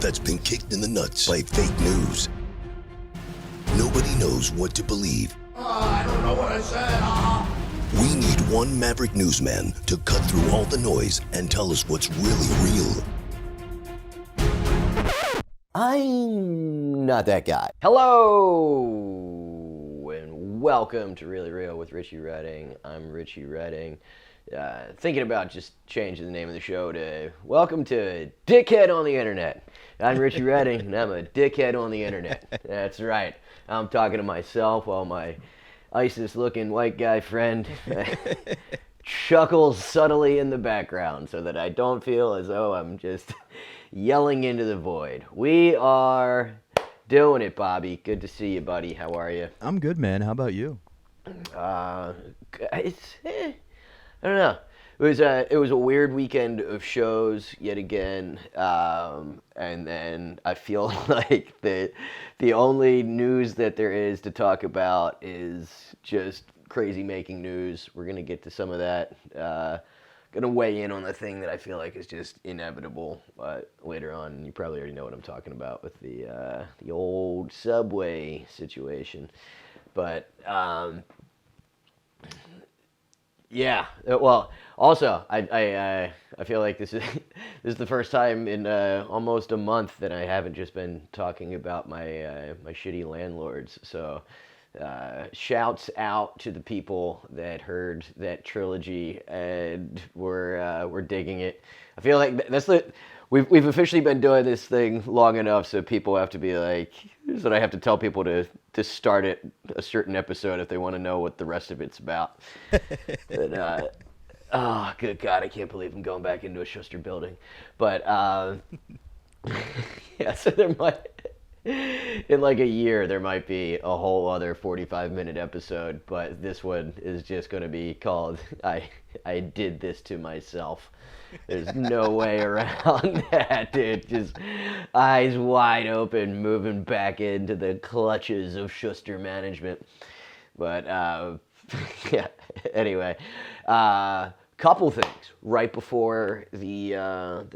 that's been kicked in the nuts by fake news. Nobody knows what to believe. I don't know what I said. We need one maverick newsman to cut through all the noise and tell us what's really real. I'm not that guy. Hello, and welcome to Really Real with Richie Redding. I'm Richie Redding. Thinking about just changing the name of the show to Welcome to Dickhead on the Internet. I'm Richie Redding, and I'm a dickhead on the internet. That's right. I'm talking to myself while my ISIS-looking white guy friend chuckles subtly in the background so that I don't feel as though I'm just yelling into the void. We are doing it, Bobby. Good to see you, buddy. How are you? I'm good, man. How about you? I don't know. It was a weird weekend of shows yet again, and then I feel like the only news that there is to talk about is just crazy making news. We're gonna get to some of that. Gonna weigh in on the thing that I feel like is just inevitable later on. You probably already know what I'm talking about with the old Subway situation, but. Yeah. Well, also, I feel like this is the first time in almost a month that I haven't just been talking about my my shitty landlords. So, shouts out to the people that heard that trilogy and were digging it. I feel like that's we've officially been doing this thing long enough, so people have to be like, so I have to tell people to start at a certain episode if they want to know what the rest of it's about. But, oh, good God, I can't believe I'm going back into a Schuster building. But, yeah, so there might, in like a year, there might be a whole other 45-minute episode, but this one is just going to be called, I Did This to Myself. There's no way around that, dude. Just eyes wide open, moving back into the clutches of Schuster management. But, yeah, anyway. Couple things. Right before the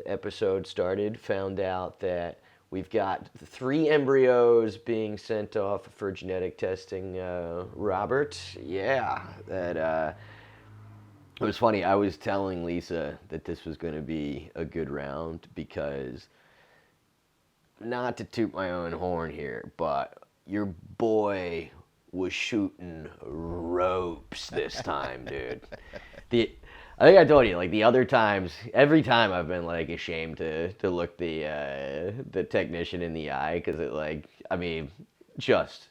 episode started, found out that we've got 3 embryos being sent off for genetic testing. Robert, yeah, that... It was funny, I was telling Lisa that this was going to be a good round because, not to toot my own horn here, but your boy was shooting ropes this time, dude. I think I told you, like the other times, every time I've been like ashamed to look the technician in the eye because it like, I mean, just...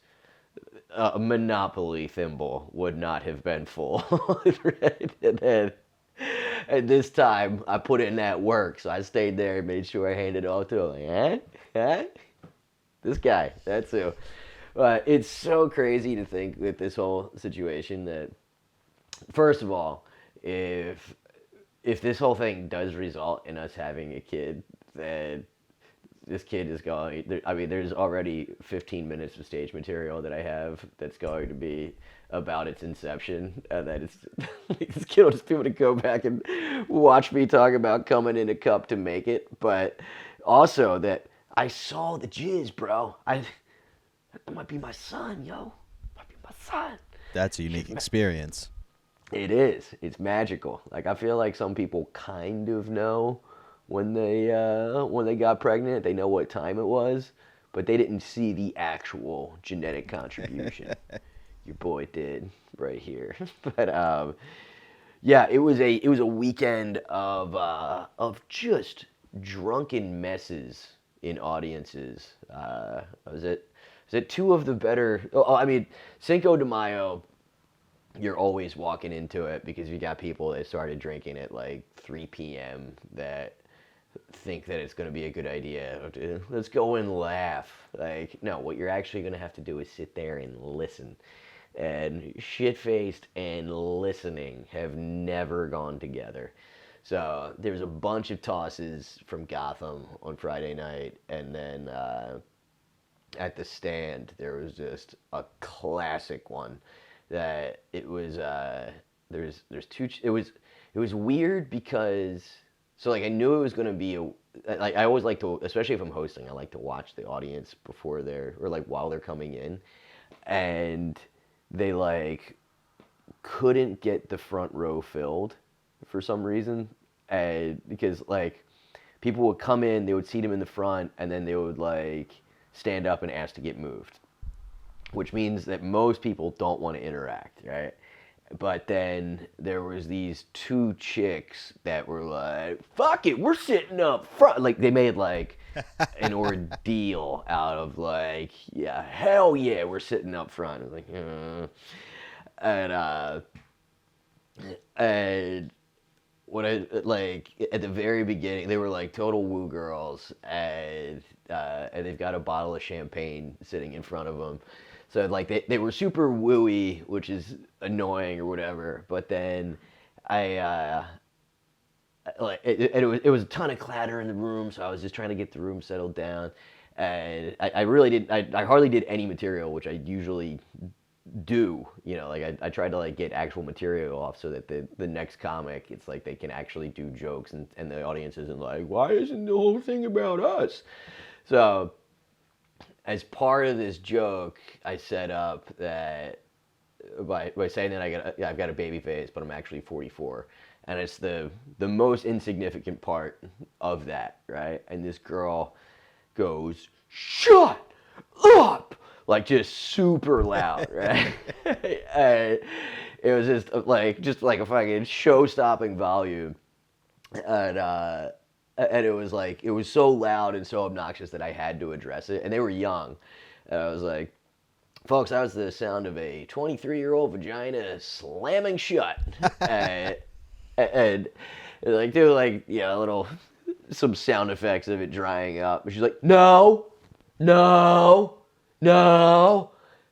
a Monopoly thimble would not have been full. And this time, I put in that work, so I stayed there and made sure I handed it all to him. Like, huh? This guy, that's who. It's so crazy to think with this whole situation that, first of all, if this whole thing does result in us having a kid, then this kid is going, I mean, there's already 15 minutes of stage material that I have that's going to be about its inception. And that it's, this kid will just be able to go back and watch me talk about coming in a cup to make it. But also that I saw the jizz, bro. That might be my son, yo. Might be my son. That's a unique experience. It is. It's magical. Like, I feel like some people kind of know when they got pregnant, they know what time it was, but they didn't see the actual genetic contribution. Your boy did right here. But yeah, it was a weekend of just drunken messes in audiences. Was it 2 of the better? Oh, I mean, Cinco de Mayo. You're always walking into it because you got people that started drinking at like 3 p.m. that think that it's going to be a good idea. Let's go and laugh. Like, no, what you're actually going to have to do is sit there and listen. And shit-faced and listening have never gone together. So there's a bunch of tosses from Gotham on Friday night, and then at the stand there was just a classic one that it was there's two. It was weird because So like I knew it was gonna be like I always like to, especially if I'm hosting, I like to watch the audience before they're or like while they're coming in, and they like couldn't get the front row filled for some reason, and because like people would come in, they would seat them in the front, and then they would like stand up and ask to get moved, which means that most people don't want to interact, right? But then there was these two chicks that were like, fuck it, we're sitting up front. Like, they made, like, an ordeal out of, like, yeah, hell yeah, we're sitting up front. I was like, and what I, like, at the very beginning, they were, like, total woo girls, and they've got a bottle of champagne sitting in front of them. So, like, they were super wooey, which is annoying or whatever. But then it was a ton of clatter in the room, so I was just trying to get the room settled down. And I really didn't, I hardly did any material, which I usually do. You know, like, I tried to, like, get actual material off so that the next comic, it's like they can actually do jokes, and the audience isn't like, why isn't the whole thing about us? So as part of this joke, I set up that by saying that I've got a baby face, but I'm actually 44, and it's the most insignificant part of that, right? And this girl goes, "Shut up!" like just super loud, right? And it was just like a fucking show-stopping volume, and it was like, it was so loud and so obnoxious that I had to address it. And they were young. And I was like, folks, that was the sound of a 23-year-old vagina slamming shut. and like, they were like, yeah, some sound effects of it drying up. And she's like, no. I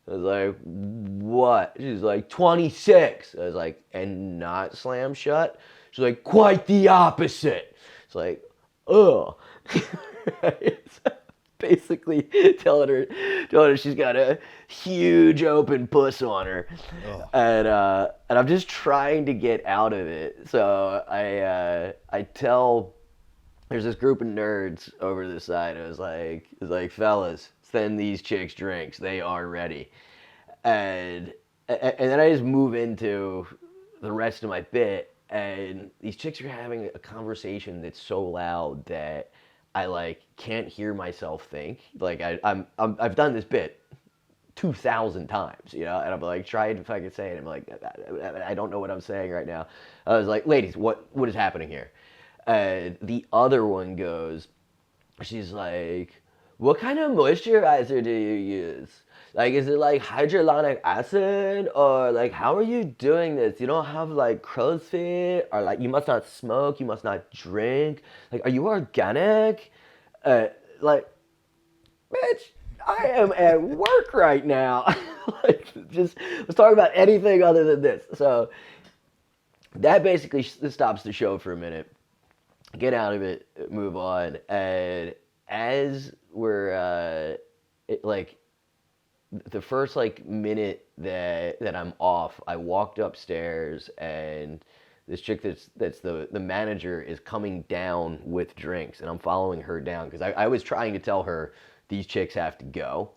was like, what? She's like, 26. I was like, and not slam shut? She's like, quite the opposite. It's like, ugh. It's basically telling her she's got a huge open puss on her. Oh. And I'm just trying to get out of it. So I tell, there's this group of nerds over the side. I was like, fellas, send these chicks drinks. They are ready. And then I just move into the rest of my bit. And these chicks are having a conversation that's so loud that I like can't hear myself think. Like I've done this bit 2,000 times, you know, and I'm like trying to fucking say it. I'm like, I don't know what I'm saying right now. I was like, ladies, what is happening here? The other one goes, she's like, what kind of moisturizer do you use? Like, is it like hyaluronic acid, or like, how are you doing this? You don't have like crow's feet, or like, you must not smoke, you must not drink. Like, are you organic? Like, bitch, I am at work right now. Like, just let's talk about anything other than this. So that basically stops the show for a minute. Get out of it, move on, and as we're like, the first like minute that I'm off, I walked upstairs, and this chick that's the manager is coming down with drinks, and I'm following her down because I was trying to tell her these chicks have to go,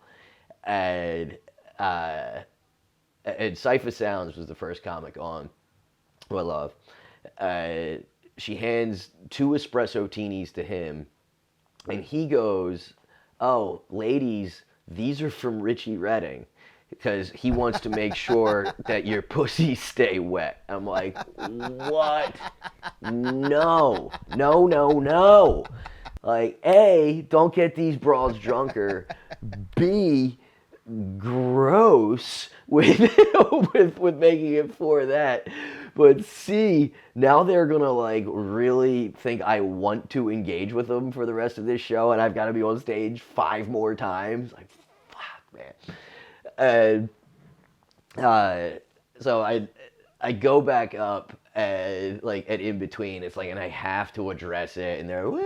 and Cypher Sounds was the first comic on, who I love. She hands 2 espresso teenies to him, and he goes, "Oh, ladies, these are from Richie Redding," because he wants to make sure that your pussies stay wet. I'm like, what? No. Like, A, don't get these broads drunker. B, gross with making it for that. But C, now they're gonna like really think I want to engage with them for the rest of this show, and I've got to be on stage 5 more times. Like, fuck, man. And so I go back up, and like at in between, it's like, and I have to address it, and they're, woo!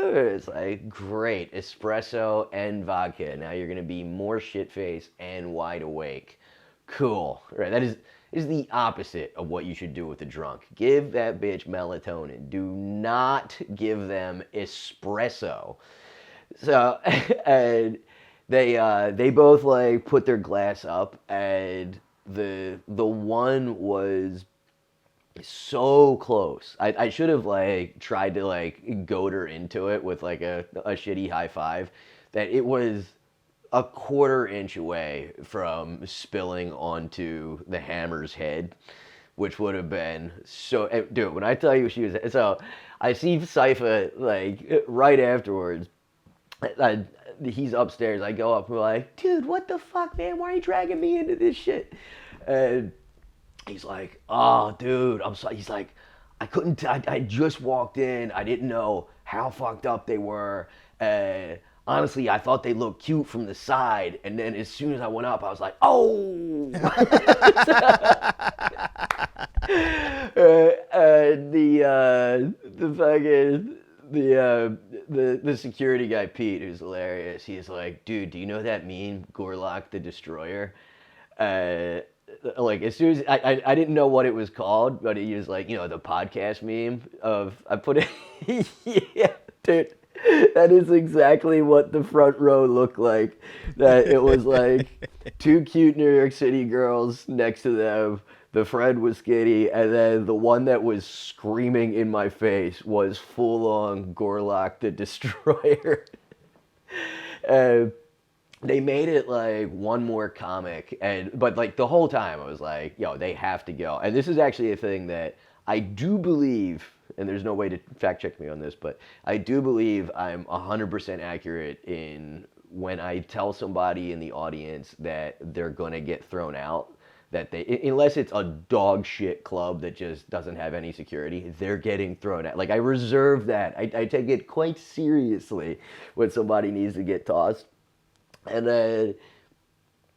It's like, great, espresso and vodka. Now you're gonna be more shit-faced and wide awake. Cool, right? is the opposite of what you should do with a drunk. Give that bitch melatonin. Do not give them espresso. So, and they both like put their glass up, and the one was so close. I should have like tried to like goad her into it with like a shitty high five, that it was a quarter inch away from spilling onto the hammer's head, which would have been so. Dude, when I tell you she was so, I see Cypher like right afterwards. He's upstairs. I go up and I'm like, dude, what the fuck, man? Why are you dragging me into this shit? And he's like, oh, dude, I'm sorry. He's like, I couldn't. I just walked in. I didn't know how fucked up they were. Honestly, I thought they looked cute from the side, and then as soon as I went up, I was like, "Oh!" The security guy Pete, who's hilarious. He's like, "Dude, do you know that meme, Gorlock the Destroyer?" Like as soon as I didn't know what it was called, but he was like, you know, the podcast meme of I put it. Yeah, dude. That is exactly what the front row looked like. That it was like two cute New York City girls next to them. The friend was skinny, and then the one that was screaming in my face was full-on Gorlock the Destroyer. And they made it like one more comic, but like the whole time I was like, yo, they have to go. And this is actually a thing that I do believe, and there's no way to fact check me on this, but I do believe I'm 100% accurate in when I tell somebody in the audience that they're going to get thrown out, that they, unless it's a dog shit club that just doesn't have any security, they're getting thrown out. Like I reserve that. I take it quite seriously when somebody needs to get tossed. And then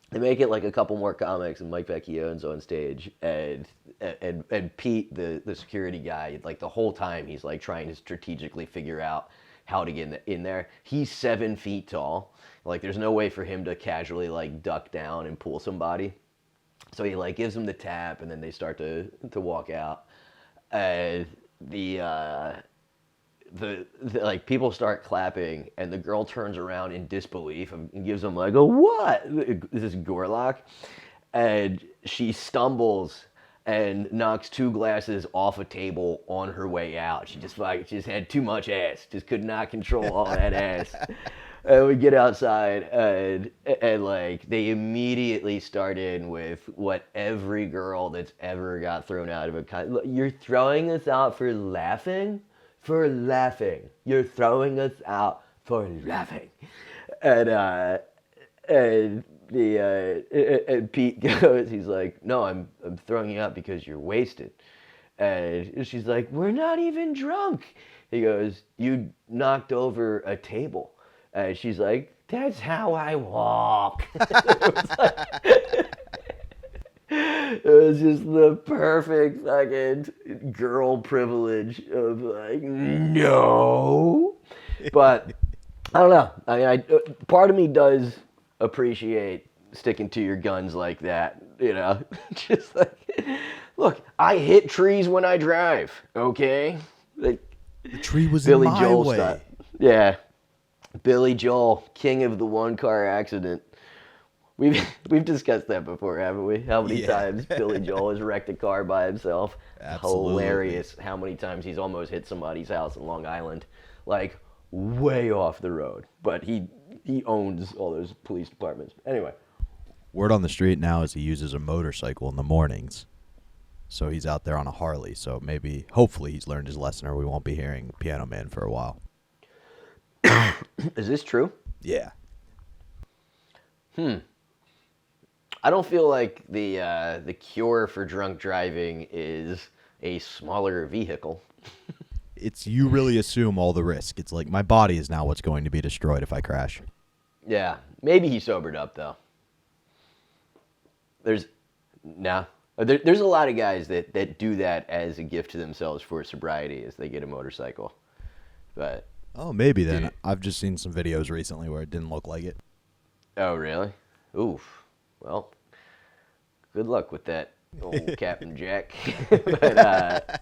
they make it like a couple more comics, and Mike Vecchione's on stage, and Pete, the security guy, like the whole time he's like trying to strategically figure out how to get in there. He's 7 feet tall. Like there's no way for him to casually like duck down and pull somebody. So he like gives him the tap, and then they start to walk out. The like people start clapping, and the girl turns around in disbelief and gives them like a what? This is Gorlock, and she stumbles and knocks 2 glasses off a table on her way out. She just had too much ass, just could not control all that ass. And we get outside, and like they immediately start in with what every girl that's ever got thrown out of a you're throwing us out for laughing. For laughing. You're throwing us out for laughing. And Pete goes, he's like, no, I'm throwing you out because you're wasted. And she's like, we're not even drunk. He goes, you knocked over a table. And she's like, that's how I walk. It was just the perfect fucking girl privilege of like, no. But I don't know. I mean, part of me does appreciate sticking to your guns like that. You know, just like, look, I hit trees when I drive. Okay, like The tree was Billy in my Joel way. style. Yeah, Billy Joel, king of the one-car accident. We've discussed that before, haven't we? How many times Billy Joel has wrecked a car by himself? Absolutely. Hilarious. How many times he's almost hit somebody's house in Long Island, like way off the road. But he owns all those police departments. Anyway. Word on the street now is he uses a motorcycle in the mornings. So he's out there on a Harley. So maybe, hopefully he's learned his lesson, or we won't be hearing Piano Man for a while. Is this true? Yeah. I don't feel like the cure for drunk driving is a smaller vehicle. It's you really assume all the risk. It's like my body is now what's going to be destroyed if I crash. Yeah, maybe he sobered up though. There's a lot of guys that do that as a gift to themselves for sobriety as they get a motorcycle. But Oh, maybe then. I've just seen some videos recently where it didn't look like it. oh really? Oof. Well, good luck with that old Captain Jack. But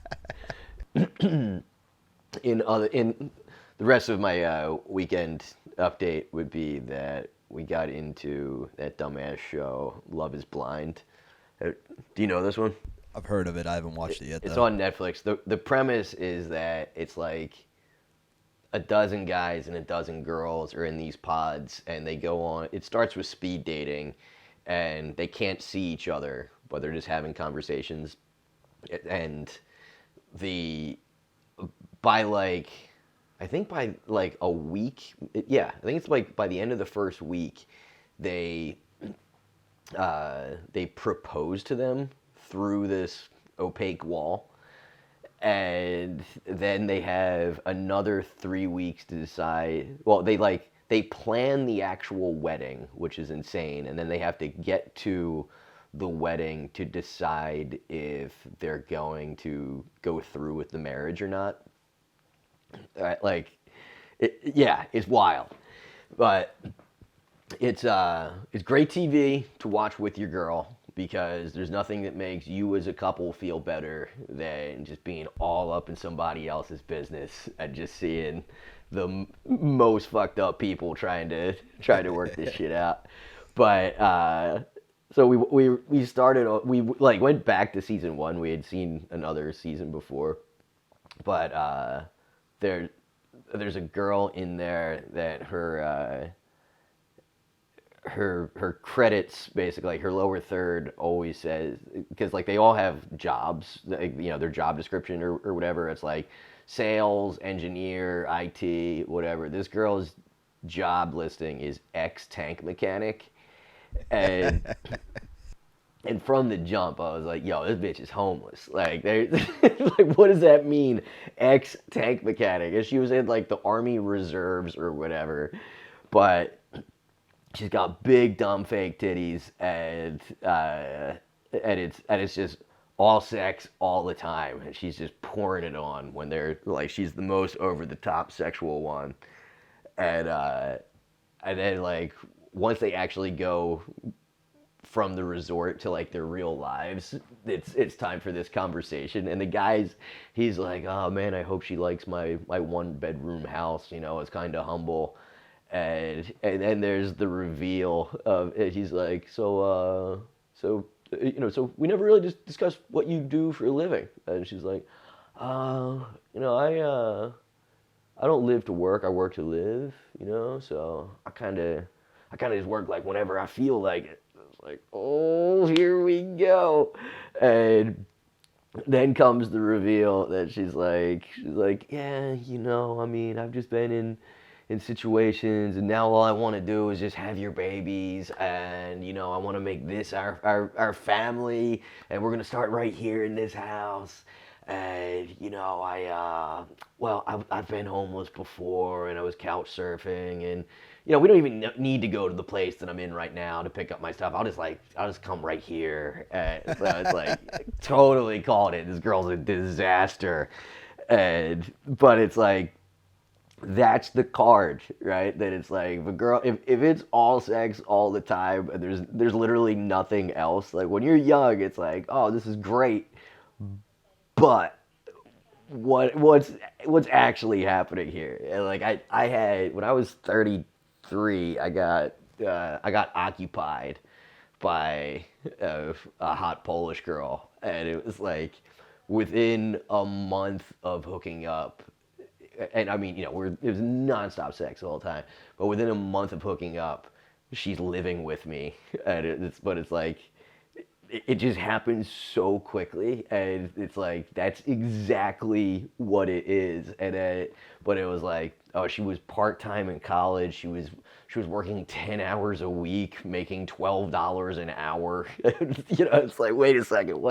in the rest of my weekend update would be that we got into that dumbass show, Love Is Blind. Do you know this one? I've heard of it. I haven't watched it yet, It's though. on Netflix. The premise is that it's like a dozen guys and a dozen girls are in these pods, and they go on. It starts with speed dating, and they can't see each other, but they're just having conversations. And the by like I think by like a week, yeah, I think it's like by the end of the first week, they propose to them through this opaque wall, and then they have another 3 weeks to decide. Well, they plan the actual wedding, which is insane, and then they have to get to the wedding to decide if they're going to go through with the marriage or not. Like, yeah, it's wild, but it's great TV to watch with your girl, because there's nothing that makes you as a couple feel better than just being all up in somebody else's business and just seeing the most fucked up people trying to work this shit out. But so we started, we like went back to season 1. We had seen another season before, but there's a girl in there that her credits, basically, like her lower third always says, because like they all have jobs, their job description or whatever, it's like sales, engineer, IT, whatever. This girl's job listing is ex-tank mechanic, and and from the jump, I was like, yo, this bitch is homeless. Like, like, what does that mean, ex-tank mechanic? And she was in, like, the Army Reserves or whatever. But she's got big, dumb, fake titties, and it's just all sex all the time. And she's just pouring it on when they're, like, she's the most over-the-top sexual one. And then, like, once they actually go from the resort to like their real lives, it's time for this conversation. And the guy's, he's like, oh man, I hope she likes my 1-bedroom house, it's kind of humble. And then there's the reveal of it. He's like, so we never really just discussed what you do for a living. And she's like, I don't live to work, I work to live, so I kind of just work like whenever I feel like it. Like, oh, here we go. And then comes the reveal that she's like, yeah, I mean, I've just been in situations, and now all I want to do is just have your babies, and I want to make this our family, and we're gonna start right here in this house. And I've been homeless before, and I was couch surfing, and we don't even need to go to the place that I'm in right now to pick up my stuff. I'll just come right here. And so it's like, totally called it. This girl's a disaster. But it's like, that's the card, right? That it's like, if it's all sex all the time, and there's literally nothing else. Like, when you're young, it's like, oh, this is great, but what's actually happening here? And like, I had, when I was 33, I got occupied by a hot Polish girl, and it was like within a month of hooking up, and I mean, it was nonstop sex the whole time, but within a month of hooking up, she's living with me, and it's like, it just happens so quickly, and it's like, that's exactly what it is. But it was like, oh, she was part-time in college. She was working 10 hours a week, making $12 an hour. It's like, wait a second,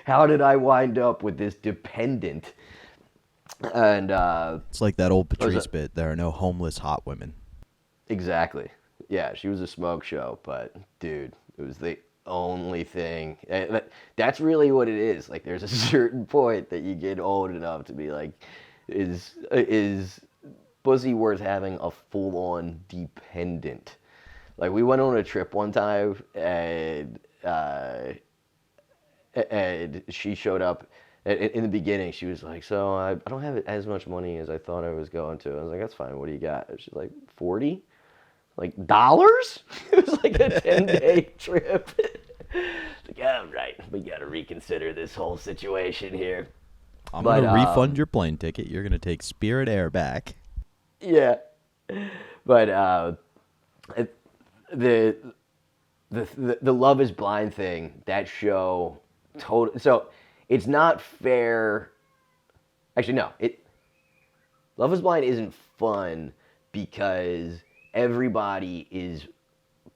how did I wind up with this dependent? And it's like that old Patrice bit, there are no homeless hot women. Exactly. Yeah, she was a smoke show, but dude, it was the only thing. That's really what it is. Like, there's a certain point that you get old enough to be like, is pussy worth having a full-on dependent? Like, we went on a trip one time, and and she showed up. In the beginning, she was like, so I don't have as much money as I thought I was going to. I was like, that's fine. What do you got? And she's like, 40? Like, dollars? It was like a 10-day trip. Like, yeah, right. We got to reconsider this whole situation here. I'm going to refund your plane ticket. You're going to take Spirit Air back. Yeah. But the Love is Blind thing, that show, so it's not fair. Actually, no. Love is Blind isn't fun because everybody is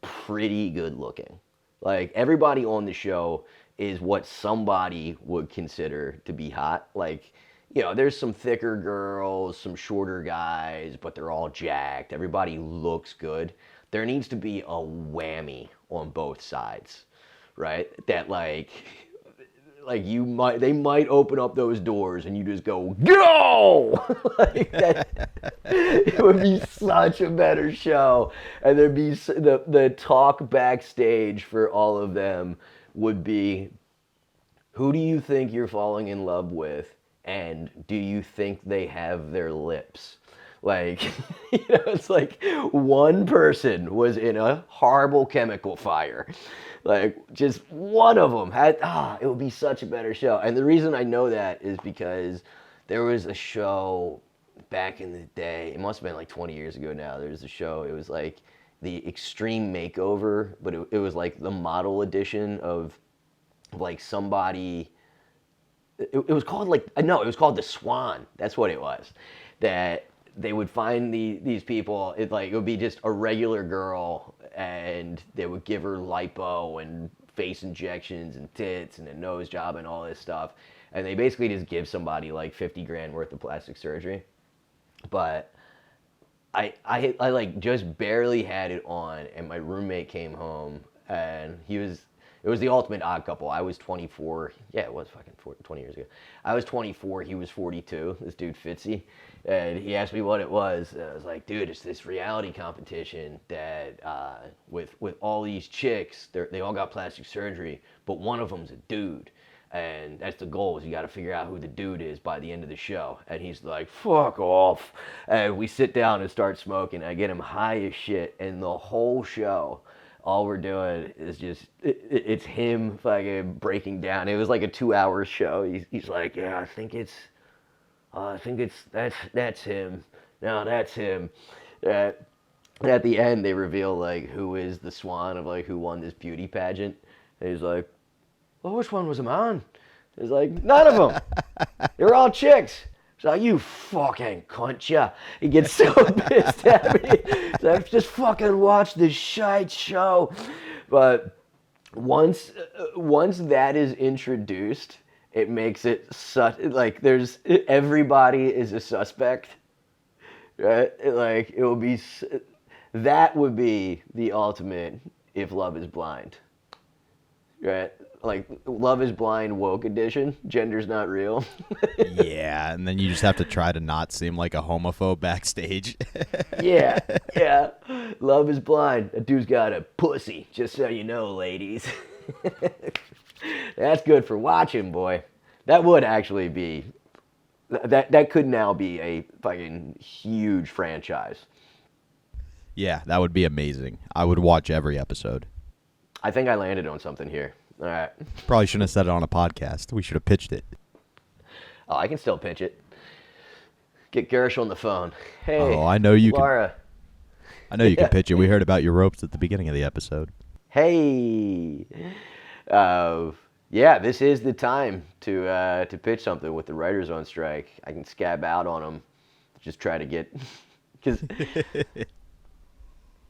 pretty good looking. Like, everybody on the show is what somebody would consider to be hot. Like, you know, there's some thicker girls, some shorter guys, but they're all jacked. Everybody looks good. There needs to be a whammy on both sides, right? That like they might open up those doors and you just go like that. It would be such a better show, and there'd be the talk backstage for all of them would be, who do you think you're falling in love with, and do you think they have their lips? Like, you know, it's like one person was in a horrible chemical fire. Like, just one of them had, it would be such a better show. And the reason I know that is because there was a show back in the day, it must have been like 20 years ago now, there was a show, it was like the Extreme Makeover, but it was like the model edition of like somebody, it was called like, no, it was called The Swan, that's what it was. That they would find these people, it would be just a regular girl, and they would give her lipo and face injections and tits and a nose job and all this stuff. And they basically just give somebody like 50 grand worth of plastic surgery. But I like just barely had it on, and my roommate came home, and it was the ultimate odd couple. I was 24. Yeah, it was fucking 20 years ago. I was 24. He was 42. This dude, Fitzy. And he asked me what it was. And I was like, dude, it's this reality competition that with all these chicks, they all got plastic surgery, but one of them's a dude. And that's the goal, is you got to figure out who the dude is by the end of the show. And he's like, fuck off. And we sit down and start smoking. I get him high as shit. And the whole show, all we're doing is just, it's him fucking breaking down. It was like a 2-hour show. He's like, yeah, I think that's him. No, that's him. And at the end, they reveal like who is the swan of like who won this beauty pageant. And he's like, well, which one was him on? He's like, none of them. They were all chicks. He's like, you fucking cunt, ya. He gets so pissed at me. He's like, just fucking watch this shite show. But once that is introduced, it makes it such, like, everybody is a suspect, right? Like, that would be the ultimate if Love is Blind, right? Like, Love is Blind woke edition, gender's not real. Yeah, and then you just have to try to not seem like a homophobe backstage. Yeah. Love is Blind. That dude's got a pussy, just so you know, ladies. That's good for watching, boy. That would actually be, that could now be a fucking huge franchise. Yeah, that would be amazing. I would watch every episode. I think I landed on something here. All right. Probably shouldn't have said it on a podcast. We should have pitched it. Oh, I can still pitch it. Get Gersh on the phone. Hey, oh, I know you Laura. I know you can pitch it. We heard about your ropes at the beginning of the episode. Hey. Yeah, this is the time to pitch something with the writers on strike. I can scab out on them. Just try to get... Cause,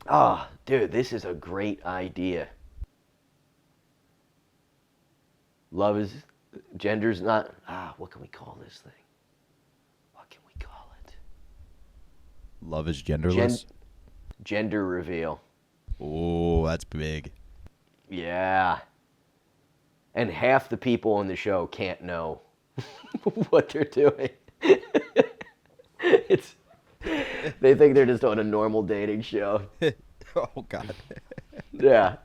oh, dude, this is a great idea. Love is... Gender's not... what can we call this thing? What can we call it? Love is genderless? Gender reveal. Oh, that's big. Yeah. And half the people on the show can't know what they're doing. They think they're just on a normal dating show. Oh, God. Yeah.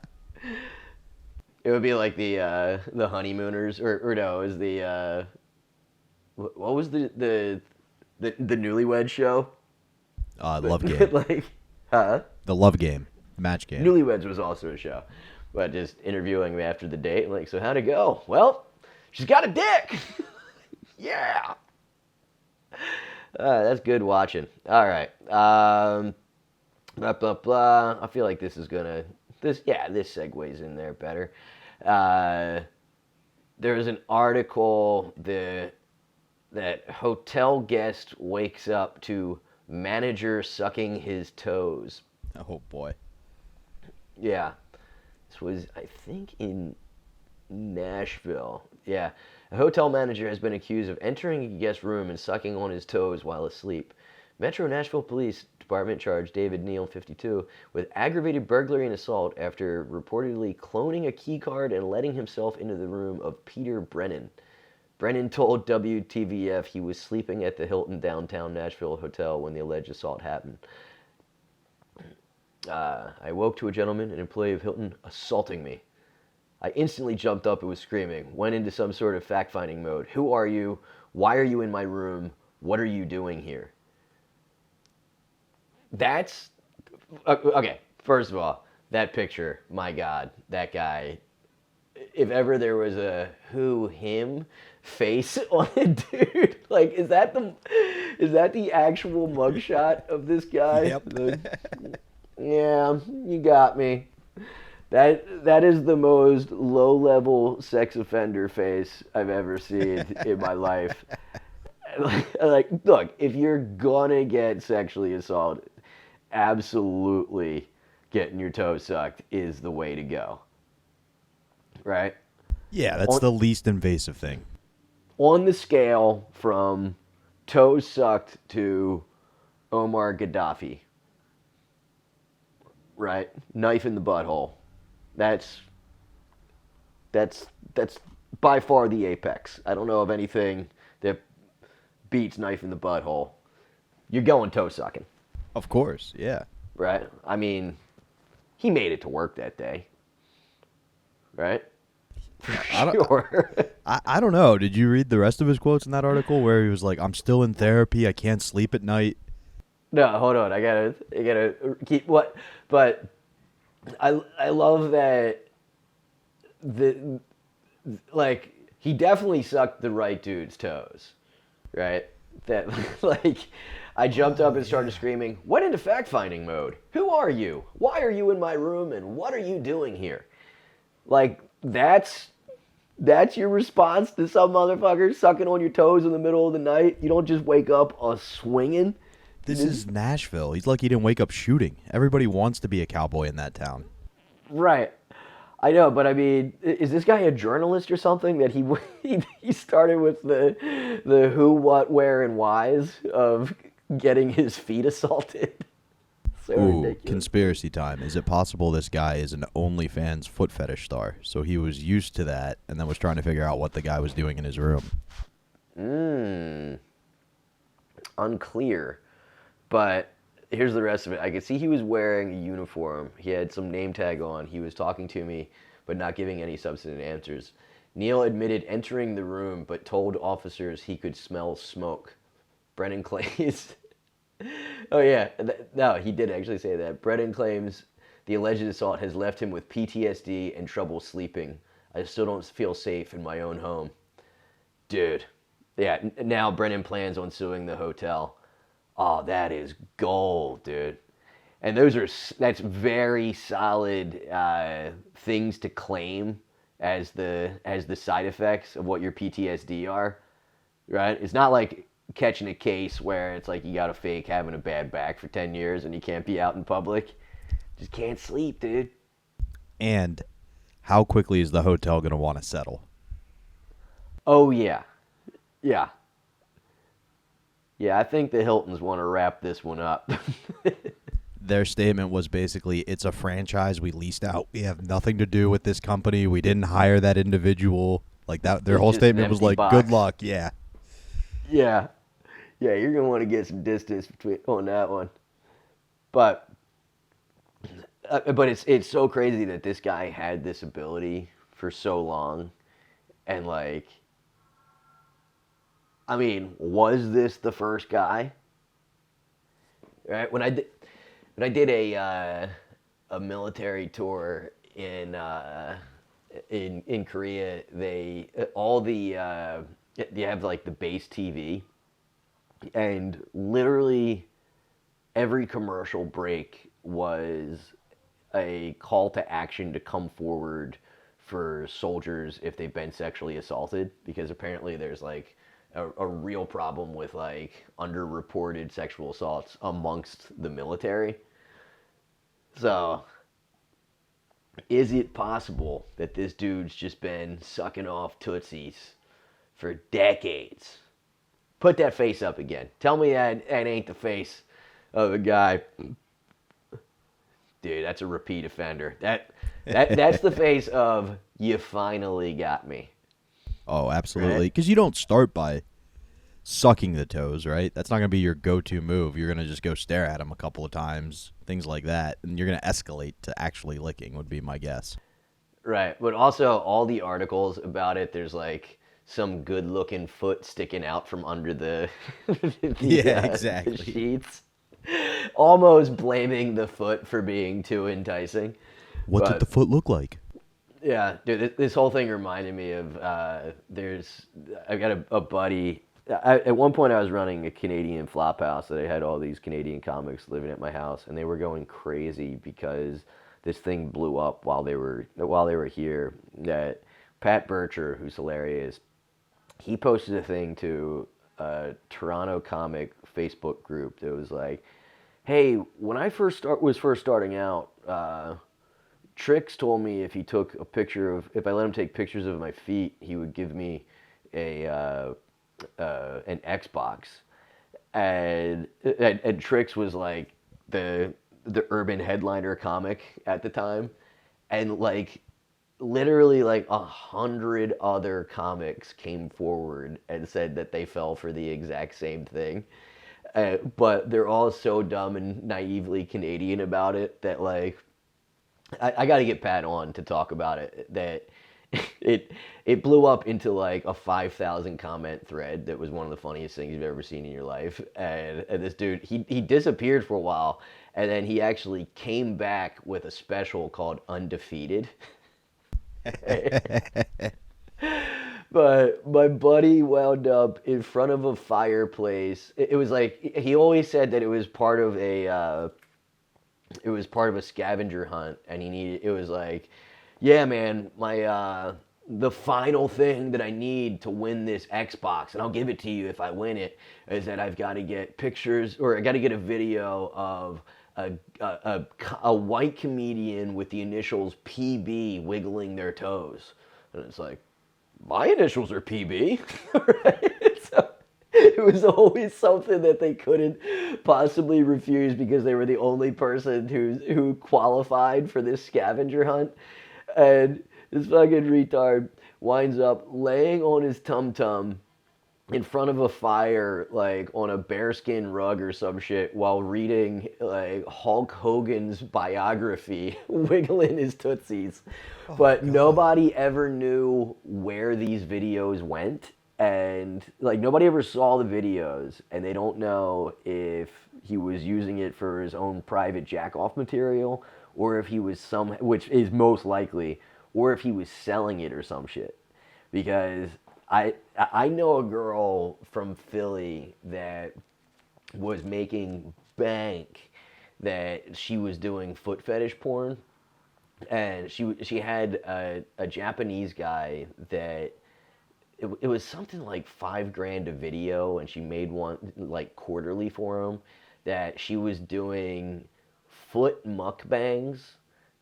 It would be like the honeymooners, or no, it was the what was the newlywed show? Love Game. Like, huh? The Love Game. Match game. Newlyweds was also a show, but just interviewing me after the date, like, so how'd it go? Well, she's got a dick. Yeah. That's good watching. All right. Blah blah blah. I feel like this segues in there better. There was an article that hotel guest wakes up to manager sucking his toes. Oh boy. Yeah. This was, I think, in Nashville. Yeah. A hotel manager has been accused of entering a guest room and sucking on his toes while asleep. Metro Nashville Police Department charged David Neal, 52, with aggravated burglary and assault after reportedly cloning a key card and letting himself into the room of Peter Brennan. Brennan told WTVF he was sleeping at the Hilton downtown Nashville hotel when the alleged assault happened. I woke to a gentleman, an employee of Hilton, assaulting me. I instantly jumped up and was screaming, went into some sort of fact-finding mode. Who are you? Why are you in my room? What are you doing here? That's... Okay, first of all, that picture, my God, that guy... If ever there was a who, him face on a dude, like, is that the actual mugshot of this guy? Yep. Yeah, you got me. That is the most low-level sex offender face I've ever seen in my life. Like, look, if you're gonna get sexually assaulted, absolutely getting your toe sucked is the way to go. Right? Yeah, that's the least invasive thing. On the scale from toes sucked to Omar Gaddafi, right? Knife in the butthole. That's by far the apex. I don't know of anything that beats knife in the butthole. You're going toe sucking. Of course, yeah. Right? I mean, he made it to work that day. Right? Sure. I don't know. Did you read the rest of his quotes in that article where he was like, I'm still in therapy, I can't sleep at night? No, hold on. I gotta keep what, but I love that like, he definitely sucked the right dude's toes, right? That, like, I jumped up and started screaming, went into fact-finding mode. Who are you? Why are you in my room? And what are you doing here? Like, that's your response to some motherfucker sucking on your toes in the middle of the night? You don't just wake up swinging? This is Nashville. He's lucky he didn't wake up shooting. Everybody wants to be a cowboy in that town. Right. I know, but I mean, is this guy a journalist or something that he started with the who, what, where, and whys of getting his feet assaulted? So Ooh, ridiculous. conspiracy time. Is it possible this guy is an OnlyFans foot fetish star? So he was used to that and then was trying to figure out what the guy was doing in his room. Unclear. But here's the rest of it. I could see he was wearing a uniform. He had some name tag on. He was talking to me, but not giving any substantive answers. Neal admitted entering the room, but told officers he could smell smoke. Brennan claims... Oh, yeah. No, he did actually say that. Brennan claims the alleged assault has left him with PTSD and trouble sleeping. I still don't feel safe in my own home. Dude. Yeah, now Brennan plans on suing the hotel. Oh, that is gold, dude. And that's very solid things to claim as the side effects of what your PTSD are, right? It's not like catching a case where it's like you got to fake having a bad back for 10 years and you can't be out in public. Just can't sleep, dude. And how quickly is the hotel going to want to settle? Oh, yeah. Yeah. Yeah, I think the Hiltons want to wrap this one up. Their statement was basically, it's a franchise we leased out. We have nothing to do with this company. We didn't hire that individual. Like that. Their It's whole just an statement was empty like, box. good luck. Yeah. Yeah. Yeah, you're going to want to get some distance on that one. But it's so crazy that this guy had this ability for so long, and like, I mean, was this the first guy? Right when I did a military tour in Korea, they you have like the base TV, and literally every commercial break was a call to action to come forward for soldiers if they've been sexually assaulted, because apparently there's like a real problem with like underreported sexual assaults amongst the military. So, is it possible that this dude's just been sucking off tootsies for decades? Put that face up again. Tell me that ain't the face of a guy. Dude, that's a repeat offender. That's the face of you finally got me. Oh, absolutely. Because you don't start by sucking the toes, right? That's not going to be your go-to move. You're going to just go stare at them a couple of times, things like that, and you're going to escalate to actually licking would be my guess. Right, but also all the articles about it, there's like some good-looking foot sticking out from under the, exactly. the sheets, almost blaming the foot for being too enticing. What did the foot look like? Yeah, dude, this whole thing reminded me of I've got a buddy. At one point, I was running a Canadian flop house that I had all these Canadian comics living at my house, and they were going crazy because this thing blew up while they were here. That Pat Bircher, who's hilarious, he posted a thing to a Toronto comic Facebook group that was like, "Hey, when I was first starting out, Trix told me if I let him take pictures of my feet, he would give me an Xbox." And Trix was like the urban headliner comic at the time, and like literally like 100 other comics came forward and said that they fell for the exact same thing. But they're all so dumb and naively Canadian about it that like I got to get Pat on to talk about it. That it blew up into like a 5,000 comment thread that was one of the funniest things you've ever seen in your life. And this dude, he disappeared for a while, and then he actually came back with a special called Undefeated. But my buddy wound up in front of a fireplace. It was like, he always said that it was part of a scavenger hunt, and it was like, yeah, man, the final thing that I need to win this Xbox, and I'll give it to you if I win it, is that I've got to get pictures, or I got to get a video of a white comedian with the initials PB wiggling their toes. And it's like, my initials are PB, right? So it was always something that they couldn't possibly refuse because they were the only person who qualified for this scavenger hunt. And this fucking retard winds up laying on his tum-tum in front of a fire, like on a bearskin rug or some shit, while reading like Hulk Hogan's biography, wiggling his tootsies. But nobody ever knew where these videos went, and like nobody ever saw the videos, and they don't know if he was using it for his own private jack-off material, or if he was which is most likely, or if he was selling it or some shit. Because I know a girl from Philly that was making bank that she was doing foot fetish porn, and she had a Japanese guy that it was something like $5,000 a video, and she made one like quarterly for him, that she was doing foot mukbangs,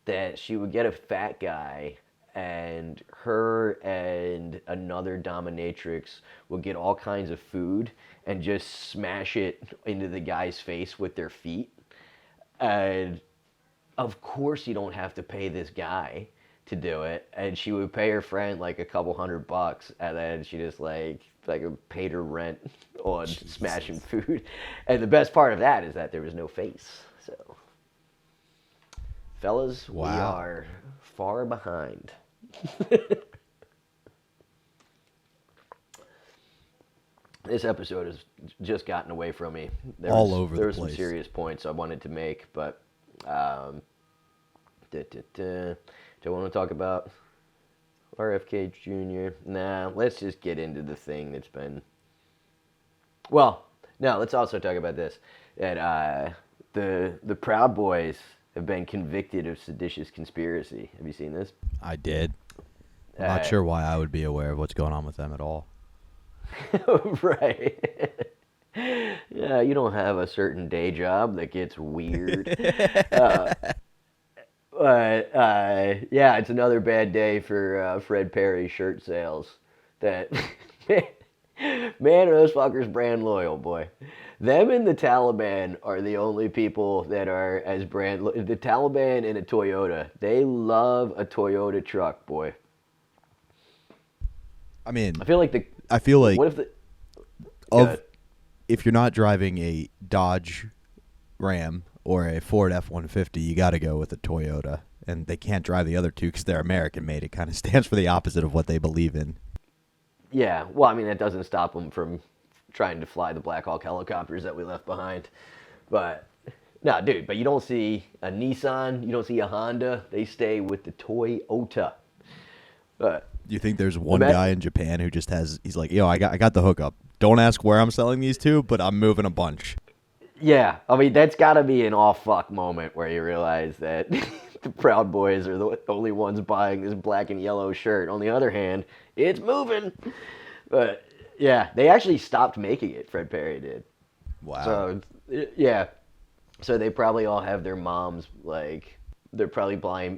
that she would get a fat guy, and her and another dominatrix would get all kinds of food and just smash it into the guy's face with their feet. And of course you don't have to pay this guy to do it. And she would pay her friend like a couple $100, and then she just like paid her rent on smashing food. And the best part of that is that there was no face. So fellas, we are far behind. This episode has just gotten away from me. All over the There were some place. serious points I wanted to make, but do I want to talk about RFK Jr.? Nah, let's just get into the thing that's been... Well, no, let's also talk about this. That the Proud Boys have been convicted of seditious conspiracy. Have you seen this? I did. I'm not sure why I would be aware of what's going on with them at all. Right. Yeah, you don't have a certain day job that gets weird. Yeah, it's another bad day for Fred Perry shirt sales. That man, are those fuckers brand loyal, boy. Them and the Taliban are the only people that are as brand the Taliban and a Toyota. They love a Toyota truck, boy. I mean, I feel like what if the if you're not driving a Dodge Ram or a Ford F-150, you got to go with a Toyota. And they can't drive the other two because they're American-made. It kind of stands for the opposite of what they believe in. Yeah, well, I mean, that doesn't stop them from trying to fly the Black Hawk helicopters that we left behind. But, no, dude, but you don't see a Nissan, you don't see a Honda. They stay with the Toyota. You think there's one guy in Japan who just he's like, yo, I got the hookup. Don't ask where I'm selling these to, but I'm moving a bunch. Yeah, I mean, that's got to be an off-fuck moment where you realize that the Proud Boys are the only ones buying this black and yellow shirt. On the other hand, it's moving. But, yeah, they actually stopped making it, Fred Perry did. Wow. So, yeah. So they probably all have their moms, like, they're probably buying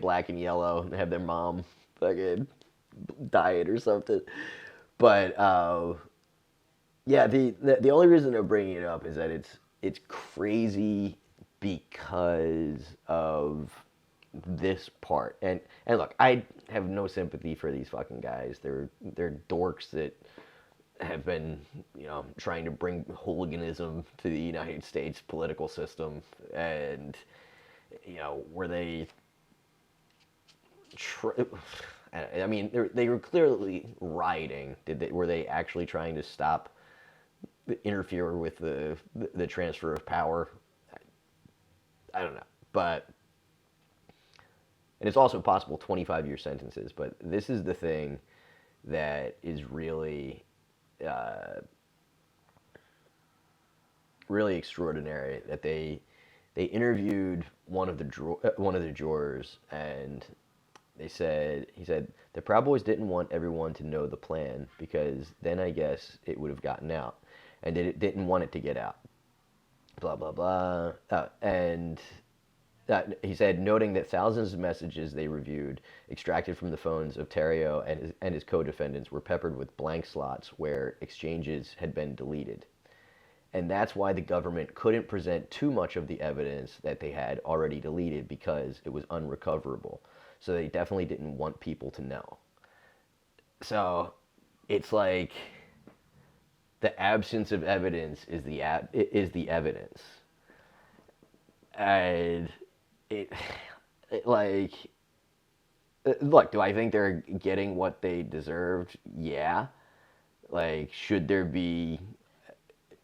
black and yellow and have their mom fucking dye it or something. But, yeah, the only reason I'm bringing it up is that it's crazy because of this part. And look, I have no sympathy for these fucking guys. They're dorks that have been, trying to bring hooliganism to the United States political system, and were they? I mean, they were clearly rioting. Were they actually trying to interfere with the transfer of power? I don't know, but and it's also possible 25-year sentences. But this is the thing that is really, really extraordinary. That they interviewed one of the jurors, and he said the Proud Boys didn't want everyone to know the plan because then I guess it would have gotten out, and they didn't want it to get out. Blah blah blah. He said, noting that thousands of messages they reviewed, extracted from the phones of Terrio and his co-defendants, were peppered with blank slots where exchanges had been deleted. And that's why the government couldn't present too much of the evidence that they had already deleted because it was unrecoverable. So they definitely didn't want people to know. So it's like the absence of evidence is the evidence. And look, do I think they're getting what they deserved? Yeah. Like, should there be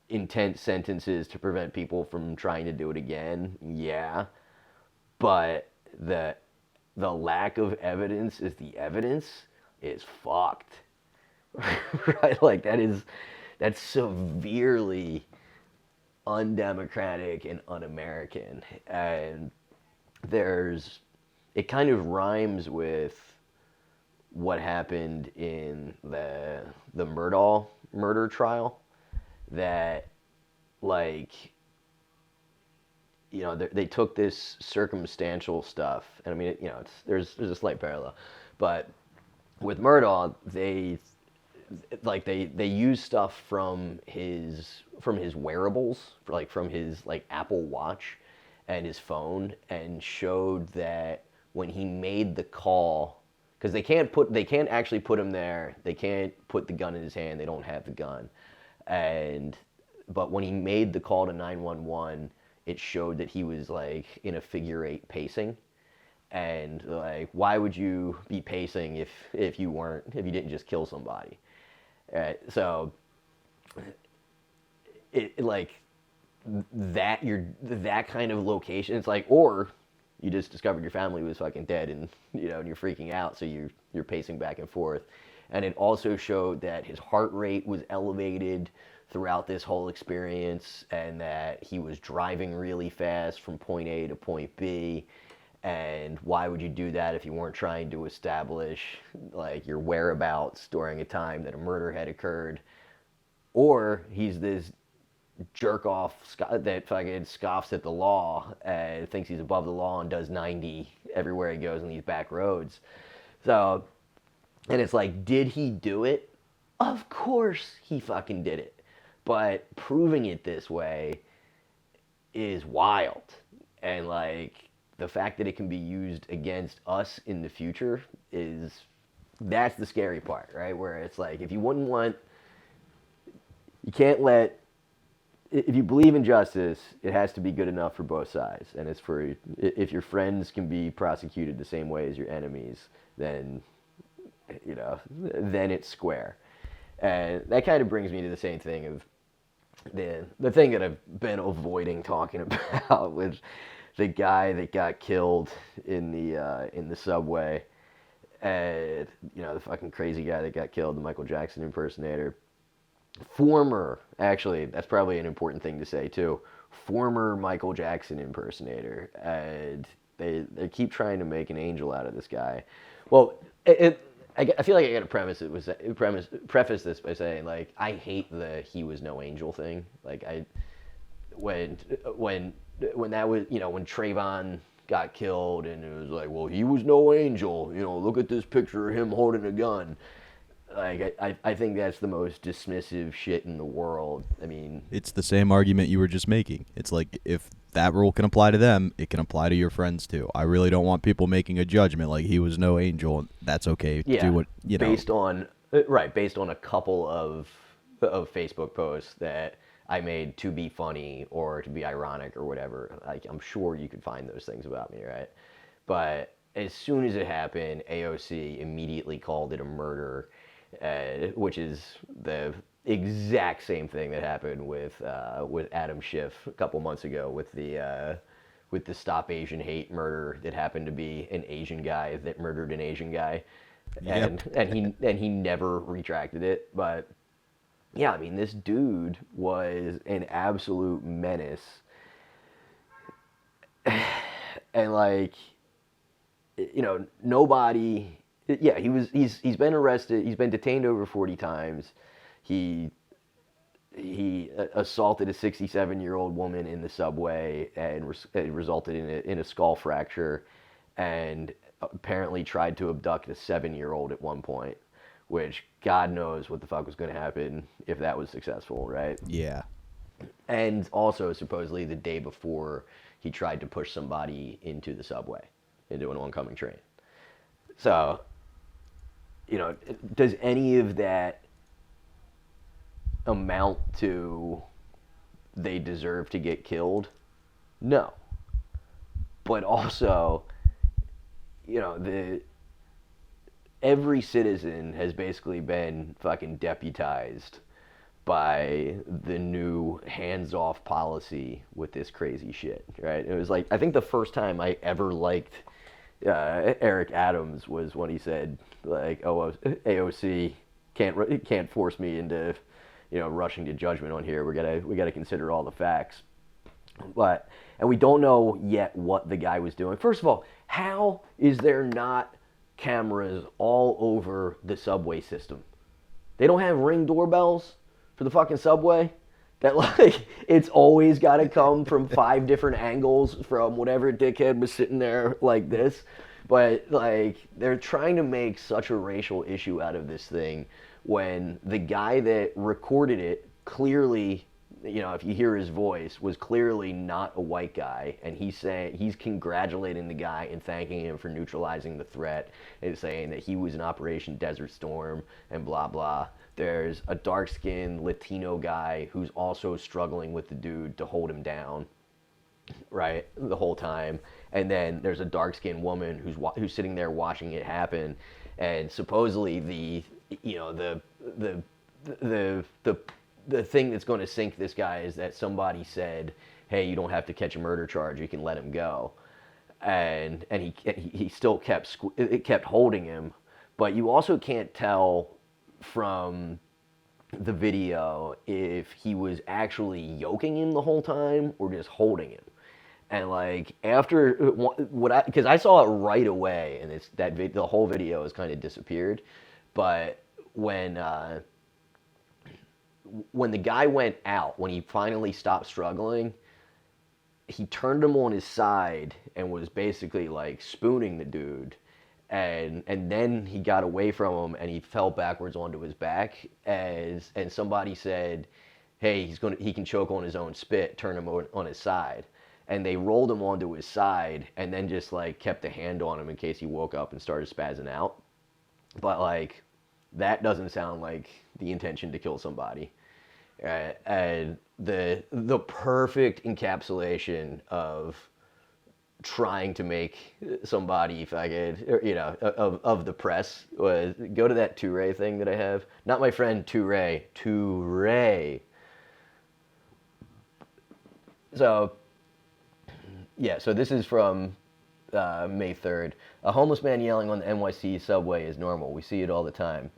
intense sentences to prevent people from trying to do it again? Yeah. But the lack of evidence is the evidence is fucked. Right? Like, that's severely undemocratic and un-American. And it kind of rhymes with what happened in the Murdaugh murder trial, that they took this circumstantial stuff, and I mean, there's a slight parallel, but with Murdaugh, they use stuff from his wearables, from his Apple Watch and his phone, and showed that when he made the call, because they can't actually put him there, they can't put the gun in his hand, they don't have the gun, but when he made the call to 911, it showed that he was in a figure 8 pacing, And like, why would you be pacing if you didn't just kill somebody? Right? So it like that kind of location. It's like, or you just discovered your family was fucking dead, and and you're freaking out, so you're pacing back and forth. And it also showed that his heart rate was elevated throughout this whole experience, and that he was driving really fast from point A to point B. And why would you do that if you weren't trying to establish like your whereabouts during a time that a murder had occurred? Or he's this jerk off that fucking scoffs at the law and thinks he's above the law and does 90 everywhere he goes in these back roads. So, and it's like, did he do it? Of course he fucking did it. But proving it this way is wild. And like, the fact that it can be used against us in the future that's the scary part, right? Where it's like, if you can't let, if you believe in justice, it has to be good enough for both sides. And it's for, if your friends can be prosecuted the same way as your enemies, then, then it's square. And that kind of brings me to the same thing of the thing that I've been avoiding talking about with the guy that got killed in the subway, and the fucking crazy guy that got killed, the Michael Jackson impersonator. Actually, that's probably an important thing to say too. Former Michael Jackson impersonator, and they keep trying to make an angel out of this guy. Well, I feel like I got to preface this by saying, like, I hate the "he was no angel" thing. Like, when that was, when Trayvon got killed, and it was like, well, he was no angel. Look at this picture of him holding a gun. Like, I think that's the most dismissive shit in the world. I mean, it's the same argument you were just making. It's like, if that rule can apply to them, it can apply to your friends too. I really don't want people making a judgment like he was no angel. That's okay. Yeah, do what based on a couple of Facebook posts that I made to be funny or to be ironic or whatever. Like, I'm sure you could find those things about me, right? But as soon as it happened, AOC immediately called it a murder, which is the exact same thing that happened with Adam Schiff a couple months ago with the Stop Asian Hate murder that happened to be an Asian guy that murdered an Asian guy, and he never retracted it. But yeah, I mean, this dude was an absolute menace, and like, nobody. Yeah, he's been arrested. He's been detained over 40 times. He assaulted a 67-year-old woman in the subway, and it resulted in a skull fracture, and apparently tried to abduct a 7-year-old at one point, which God knows what the fuck was going to happen if that was successful, right? Yeah. And also, supposedly, the day before, he tried to push somebody into the subway, into an oncoming train. So, does any of that amount to they deserve to get killed? No. But also, every citizen has basically been fucking deputized by the new hands-off policy with this crazy shit, right? It was like, I think the first time I ever liked Eric Adams was when he said, like, oh, AOC can't force me into, rushing to judgment on here. We gotta consider all the facts. And we don't know yet what the guy was doing. First of all, how is there not cameras all over the subway system? They don't have Ring doorbells for the fucking subway? That, like, it's always got to come from 5 different angles from whatever dickhead was sitting there like this. But, like, they're trying to make such a racial issue out of this thing when the guy that recorded it clearly, if you hear his voice, was clearly not a white guy. And he's congratulating the guy and thanking him for neutralizing the threat and saying that he was in Operation Desert Storm and blah, blah. There's a dark-skinned Latino guy who's also struggling with the dude to hold him down, right, the whole time. and then there's a dark-skinned woman who's sitting there watching it happen, and supposedly the thing that's going to sink this guy is that somebody said, hey, you don't have to catch a murder charge, you can let him go. And he still kept holding him, but you also can't tell from the video if he was actually yoking him the whole time or just holding him. And like after because I saw it right away, and the whole video has kind of disappeared, but when the guy went out, when he finally stopped struggling, he turned him on his side and was basically like spooning the dude, and then he got away from him and he fell backwards onto his back, and somebody said, hey, he can choke on his own spit, turn him on his side. And they rolled him onto his side and then just like kept a hand on him in case he woke up and started spazzing out. But like that doesn't sound like the intention to kill somebody. And the perfect encapsulation of trying to make somebody fucking, of the press was, go to that Touré thing that I have. Not my friend Touré. So, yeah, so this is from May 3rd. A homeless man yelling on the NYC subway is normal. We see it all the time.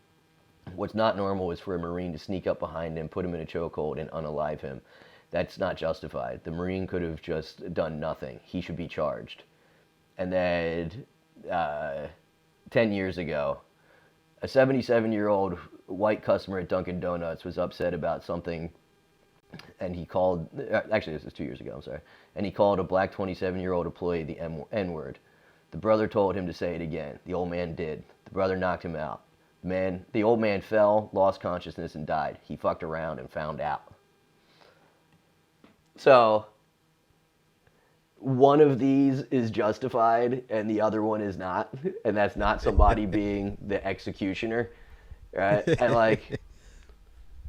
What's not normal is for a Marine to sneak up behind him, put him in a chokehold, and unalive him. That's not justified. The Marine could have just done nothing. He should be charged. And then 10 years ago, a 77-year-old white customer at Dunkin' Donuts was upset about something, and he called, actually this is 2 years ago, I'm sorry, and he called a black 27-year-old employee the N-word. The brother told him to say it again. The old man did. The brother knocked him out. The old man fell, lost consciousness, and died. He fucked around and found out. So, one of these is justified and the other one is not. And that's not somebody being the executioner, right? And like,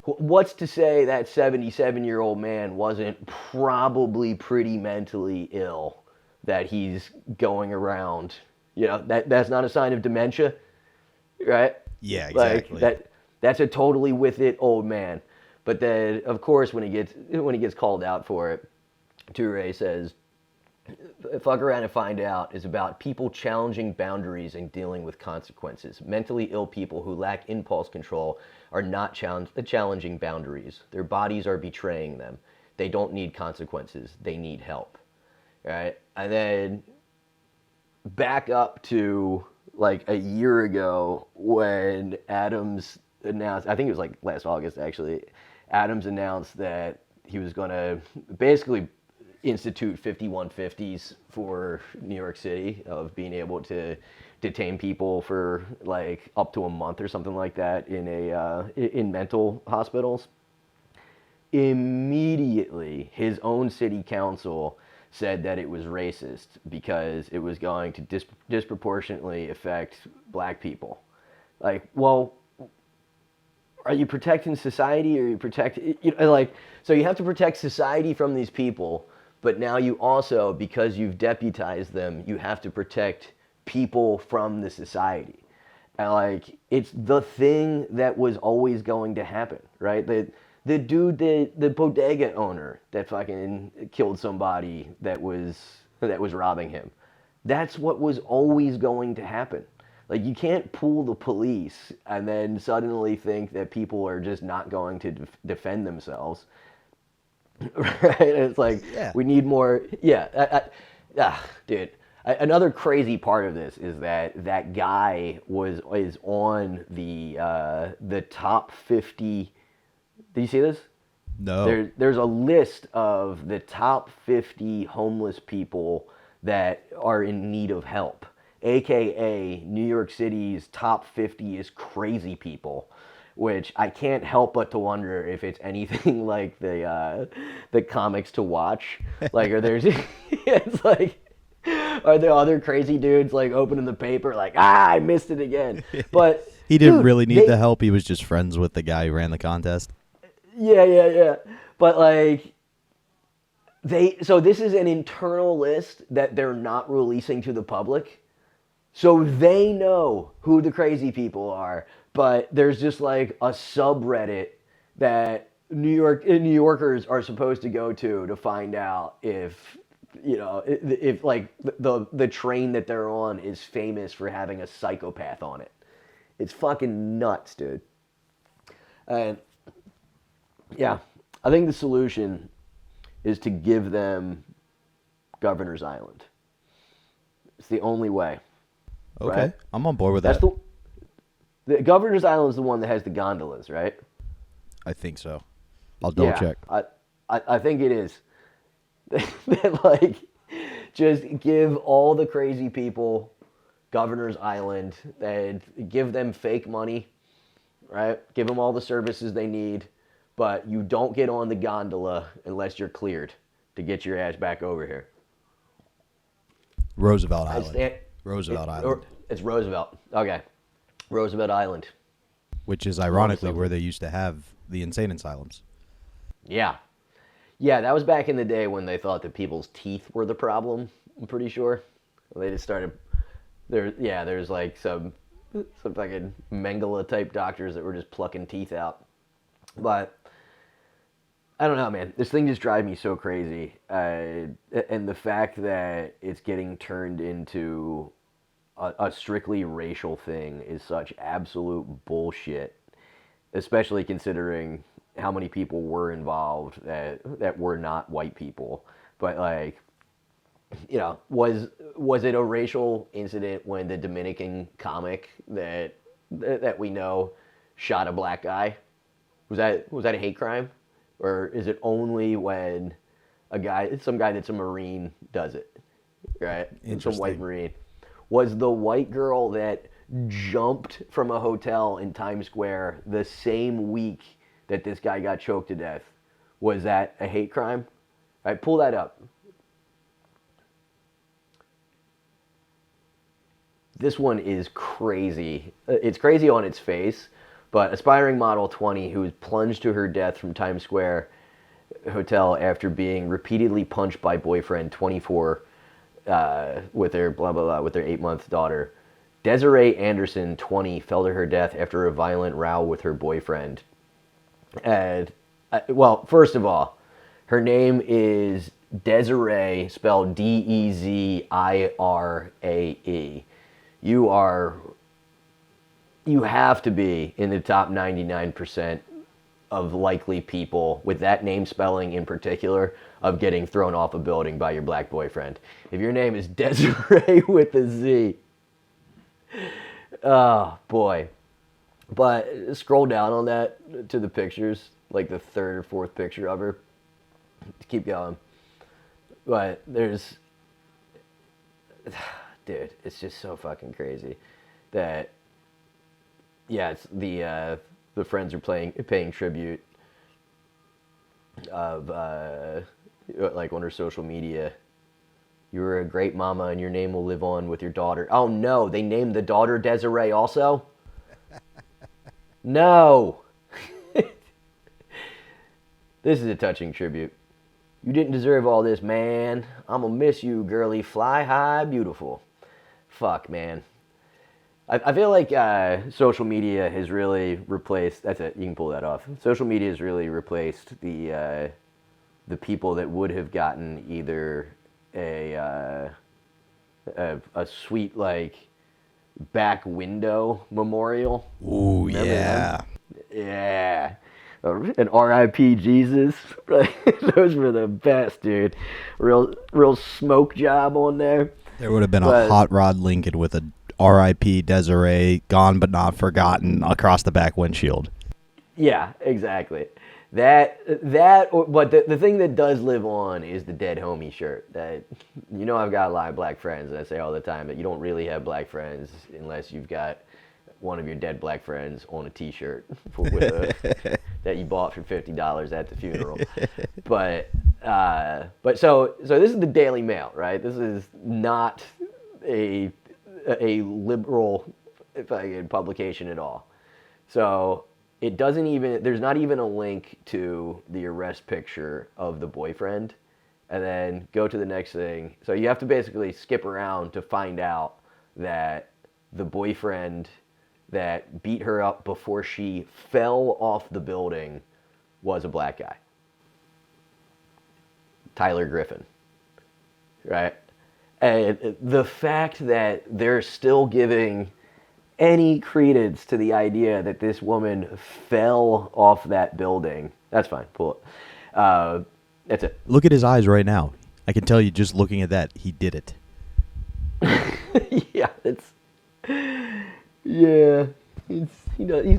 what's to say that 77-year-old man wasn't probably pretty mentally ill, that he's going around, that's not a sign of dementia, right? Yeah, exactly. Like that's a totally with it old man. But then, of course, when he gets called out for it, Touré says, "Fuck around and find out" is about people challenging boundaries and dealing with consequences. Mentally ill people who lack impulse control are not challenging boundaries. Their bodies are betraying them. They don't need consequences. They need help. Right? And then back up to like a year ago when Adams announced, I think it was like last August actually, Adams announced that he was going to basically institute 5150s for New York City, of being able to detain people for like up to a month or something like that in mental hospitals. Immediately, his own city council said that it was racist because it was going to disproportionately affect black people. Like, well, are you protecting society, or are you protecting, so you have to protect society from these people, but now you also, because you've deputized them, you have to protect people from the society. And like, it's the thing that was always going to happen, right? The dude, the bodega owner that fucking killed somebody that was robbing him. That's what was always going to happen. Like, you can't pool the police and then suddenly think that people are just not going to defend themselves. Right? It's like, yeah. We need more. Yeah. Dude. Another crazy part of this is that guy is on the top 50. Did you see this? No. There's a list of the top 50 homeless people that are in need of help, aka New York City's top 50 is crazy people, which I can't help but to wonder if it's anything like the comics to watch. Like, it's like, are there other crazy dudes like opening the paper like, I missed it again? But he didn't really need the help. He was just friends with the guy who ran the contest. Yeah. But like, So this is an internal list that they're not releasing to the public. So they know who the crazy people are, but there's just like a subreddit that New Yorkers are supposed to go to find out if if like the train that they're on is famous for having a psychopath on it. It's fucking nuts, dude. And yeah, I think the solution is to give them Governor's Island. It's the only way. Okay, right? I'm on board with That's that. the Governor's Island is the one that has the gondolas, right? I think so. I'll double check. I think it is. That like just give all the crazy people Governor's Island and give them fake money, right? Give them all the services they need, but you don't get on the gondola unless you're cleared to get your ass back over here. Roosevelt Island. Roosevelt Island. It's Roosevelt. Okay. Roosevelt Island. Which is ironically where they used to have the insane asylums. Yeah. Yeah, that was back in the day when they thought that people's teeth were the problem, I'm pretty sure. They just started there's like some fucking Mengele type doctors that were just plucking teeth out. But I don't know, man. This thing just drives me so crazy. And the fact that it's getting turned into a strictly racial thing is such absolute bullshit, especially considering how many people were involved that were not white people. But like, was it a racial incident when the Dominican comic that we know shot a black guy? Was that a hate crime? Or is it only when some guy that's a Marine does it, right? Some white Marine. Was the white girl that jumped from a hotel in Times Square the same week that this guy got choked to death, was that a hate crime? All right, pull that up. This one is crazy. It's crazy on its face, but aspiring model 20 who was plunged to her death from Times Square hotel after being repeatedly punched by boyfriend 24 with their blah blah blah with their 8-month daughter. Desiree Anderson 20 fell to her death after a violent row with her boyfriend. And well, first of all, her name is Desiree, spelled Dezirae. You have to be in the top 99% of likely people with that name spelling in particular of getting thrown off a building by your black boyfriend. If your name is Desiree with a Z. Oh, boy. But scroll down on that to the pictures, like the third or fourth picture of her. Keep going. But there's... Dude, it's just so fucking crazy that... Yeah, it's the friends are paying tribute of like on her social media. You were a great mama, and your name will live on with your daughter. Oh no, they named the daughter Desiree also. No, this is a touching tribute. You didn't deserve all this, man. I'm gonna miss you, girly. Fly high, beautiful. Fuck, man. I feel like social media has really replaced... That's it. You can pull that off. Social media has really replaced the people that would have gotten either a sweet like back window memorial. Ooh, yeah. Yeah. An R.I.P. Jesus. Those were the best, dude. Real smoke job on there. There would have been a hot rod Lincoln with a R.I.P. Desiree, gone but not forgotten, across the back windshield. Yeah, exactly. But the thing that does live on is the dead homie shirt. That, I've got a lot of black friends, and I say all the time that you don't really have black friends unless you've got one of your dead black friends on a T-shirt that you bought for $50 at the funeral. But so this is the Daily Mail, right? This is not a liberal publication at all. So it doesn't even, there's not even a link to the arrest picture of the boyfriend. and then go to the next thing. So you have to basically skip around to find out that the boyfriend that beat her up before she fell off the building was a black guy. Tyler Griffin. Right? And the fact that they're still giving any credence to the idea that this woman fell off that building, that's fine. Pull it. That's it. Look at his eyes right now. I can tell you just looking at that, he did it. Yeah, yeah, he's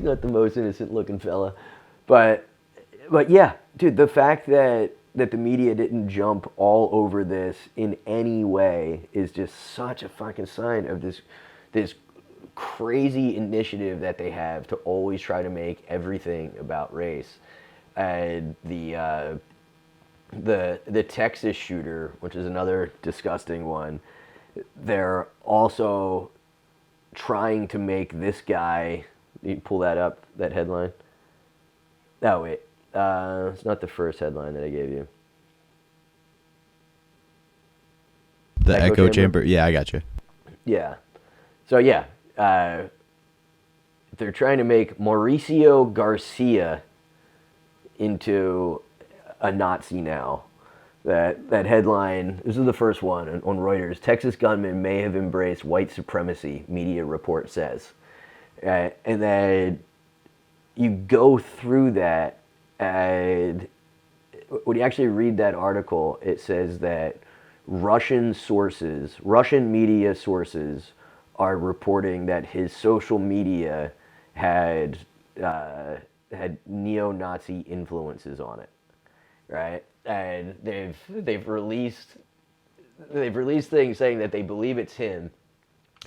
not the most innocent looking fella, but yeah, dude, the fact that the media didn't jump all over this in any way is just such a fucking sign of this crazy initiative that they have to always try to make everything about race. And the Texas shooter, which is another disgusting one, they're also trying to make this guy. You pull that up, that headline. Oh wait, it's not the first headline that I gave you. The echo chamber. Yeah, I got you. Yeah. So yeah, they're trying to make Mauricio Garcia into a Nazi now. That headline, this is the first one on Reuters. Texas gunman may have embraced white supremacy, media report says. And then you go through that, and when you actually read that article, it says that Russian media sources are reporting that his social media had neo-Nazi influences on it, right? And they've released things saying that they believe it's him,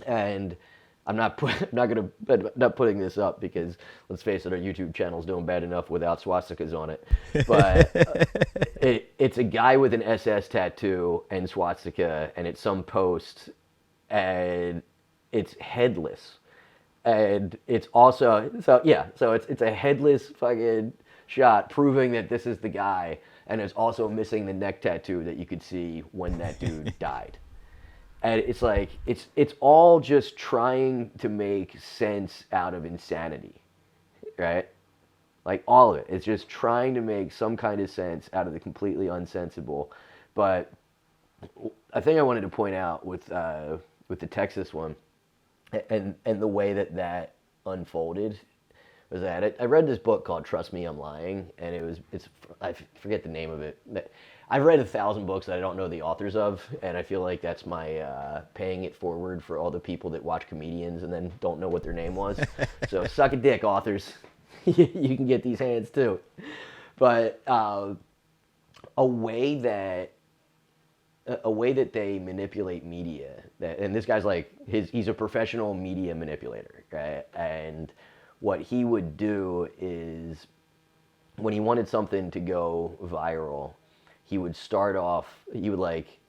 and I'm not putting this up because, let's face it, our YouTube channel's doing bad enough without swastikas on it. But it's a guy with an SS tattoo and swastika, and it's some post, and it's headless, and it's also so it's a headless fucking shot proving that this is the guy. And it's also missing the neck tattoo that you could see when that dude died. And it's like, it's all just trying to make sense out of insanity, right? Like, all of it. It's just trying to make some kind of sense out of the completely unsensible. But a thing I wanted to point out with the Texas one, and the way that unfolded, was that I read this book called Trust Me, I'm Lying, and I forget the name of it. I've read 1,000 books that I don't know the authors of, and I feel like that's my paying it forward for all the people that watch comedians and then don't know what their name was. So suck a dick, authors. You can get these hands too. But a way that they manipulate media, and this guy's like, he's a professional media manipulator, right? And what he would do is, when he wanted something to go viral, he would like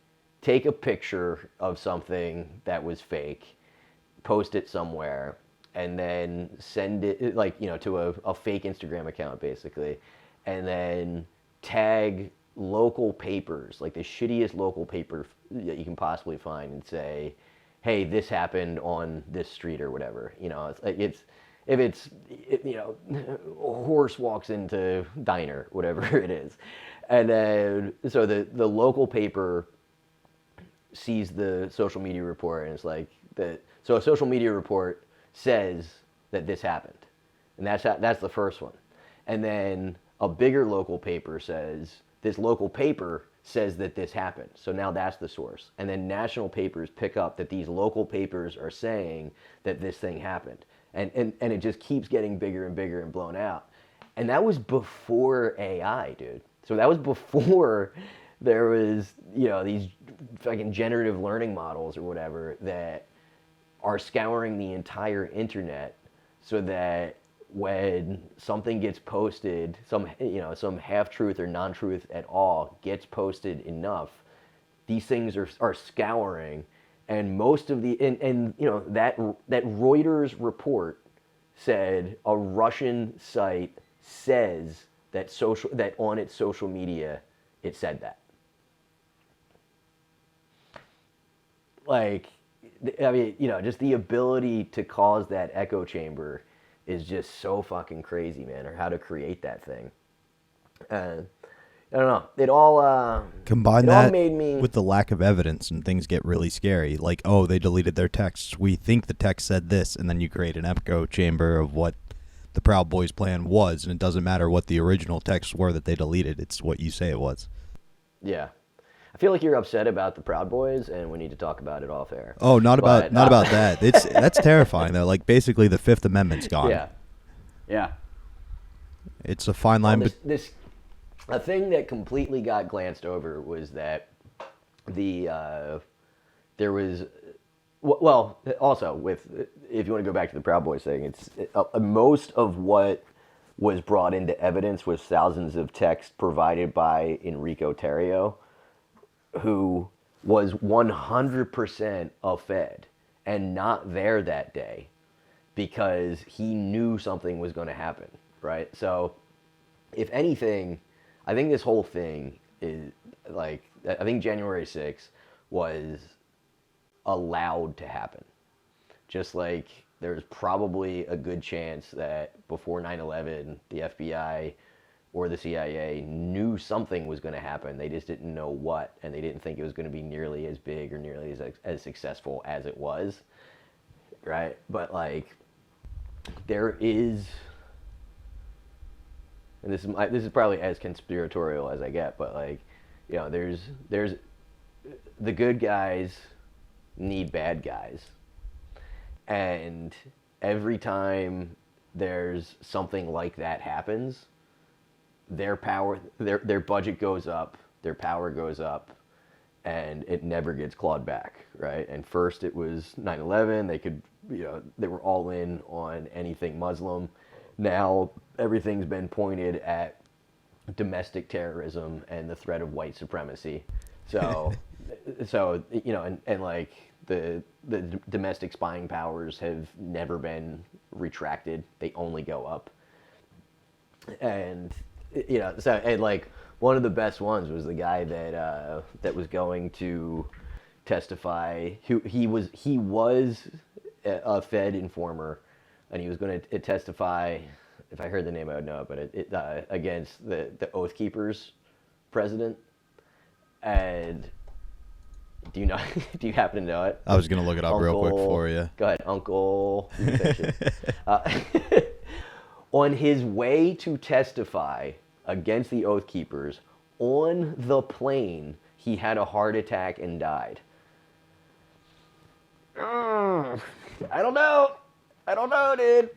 take a picture of something that was fake, post it somewhere, and then send it, like, to a fake Instagram account, basically, and then tag local papers, like the shittiest local paper that you can possibly find, and say, hey, this happened on this street or whatever. If it's a horse walks into diner, whatever it is. And then, so the local paper sees the social media report, and it's like, so a social media report says that this happened. And that's the first one. And then a bigger local paper says, this local paper says that this happened. So now that's the source. And then national papers pick up that these local papers are saying that this thing happened. And it just keeps getting bigger and bigger and blown out. And that was before AI, dude. So that was before there was, these fucking generative learning models or whatever that are scouring the entire internet, so that when something gets posted, some half-truth or non-truth at all gets posted enough, these things are scouring. And most of that Reuters report said a Russian site says that on its social media it said that. like, I mean, just the ability to cause that echo chamber is just so fucking crazy, man, or how to create that thing. I don't know. It all Combine it that all made me with the lack of evidence, and things get really scary. Like, oh, they deleted their texts. We think the text said this, and then you create an echo chamber of what the Proud Boys' plan was, and it doesn't matter what the original texts were that they deleted. It's what you say it was. Yeah. I feel like you're upset about the Proud Boys, and we need to talk about it off air. Oh, not about that. That's terrifying though. Like, basically, the Fifth Amendment's gone. Yeah. It's a fine line. A thing that completely got glanced over was that there was, well, also with, if you want to go back to the Proud Boys thing, it's most of what was brought into evidence was thousands of texts provided by Enrico Tarrio, who was 100% a Fed and not there that day because he knew something was going to happen, right? So, if anything, I think this whole thing is, like, I think January 6th was allowed to happen. Just like there's probably a good chance that before 9/11, the FBI or the CIA knew something was going to happen. They just didn't know what, and they didn't think it was going to be nearly as big or nearly as successful as it was, right? But, like, there is, and this is probably as conspiratorial as I get, but, like, there's the good guys need bad guys, and every time there's something like that happens, their budget goes up, their power goes up, and it never gets clawed back, right? And first it was 9/11, they were all in on anything Muslim. Now everything's been pointed at domestic terrorism and the threat of white supremacy. So, and like the domestic spying powers have never been retracted. They only go up. And, and like one of the best ones was the guy that was going to testify. He was a Fed informer, and he was going to testify. If I heard the name, I would know it, but against the Oath Keepers president. And do you happen to know it? I was going to look it up real quick for you. Go ahead, Uncle. On his way to testify against the Oath Keepers, on the plane, he had a heart attack and died. I don't know, dude.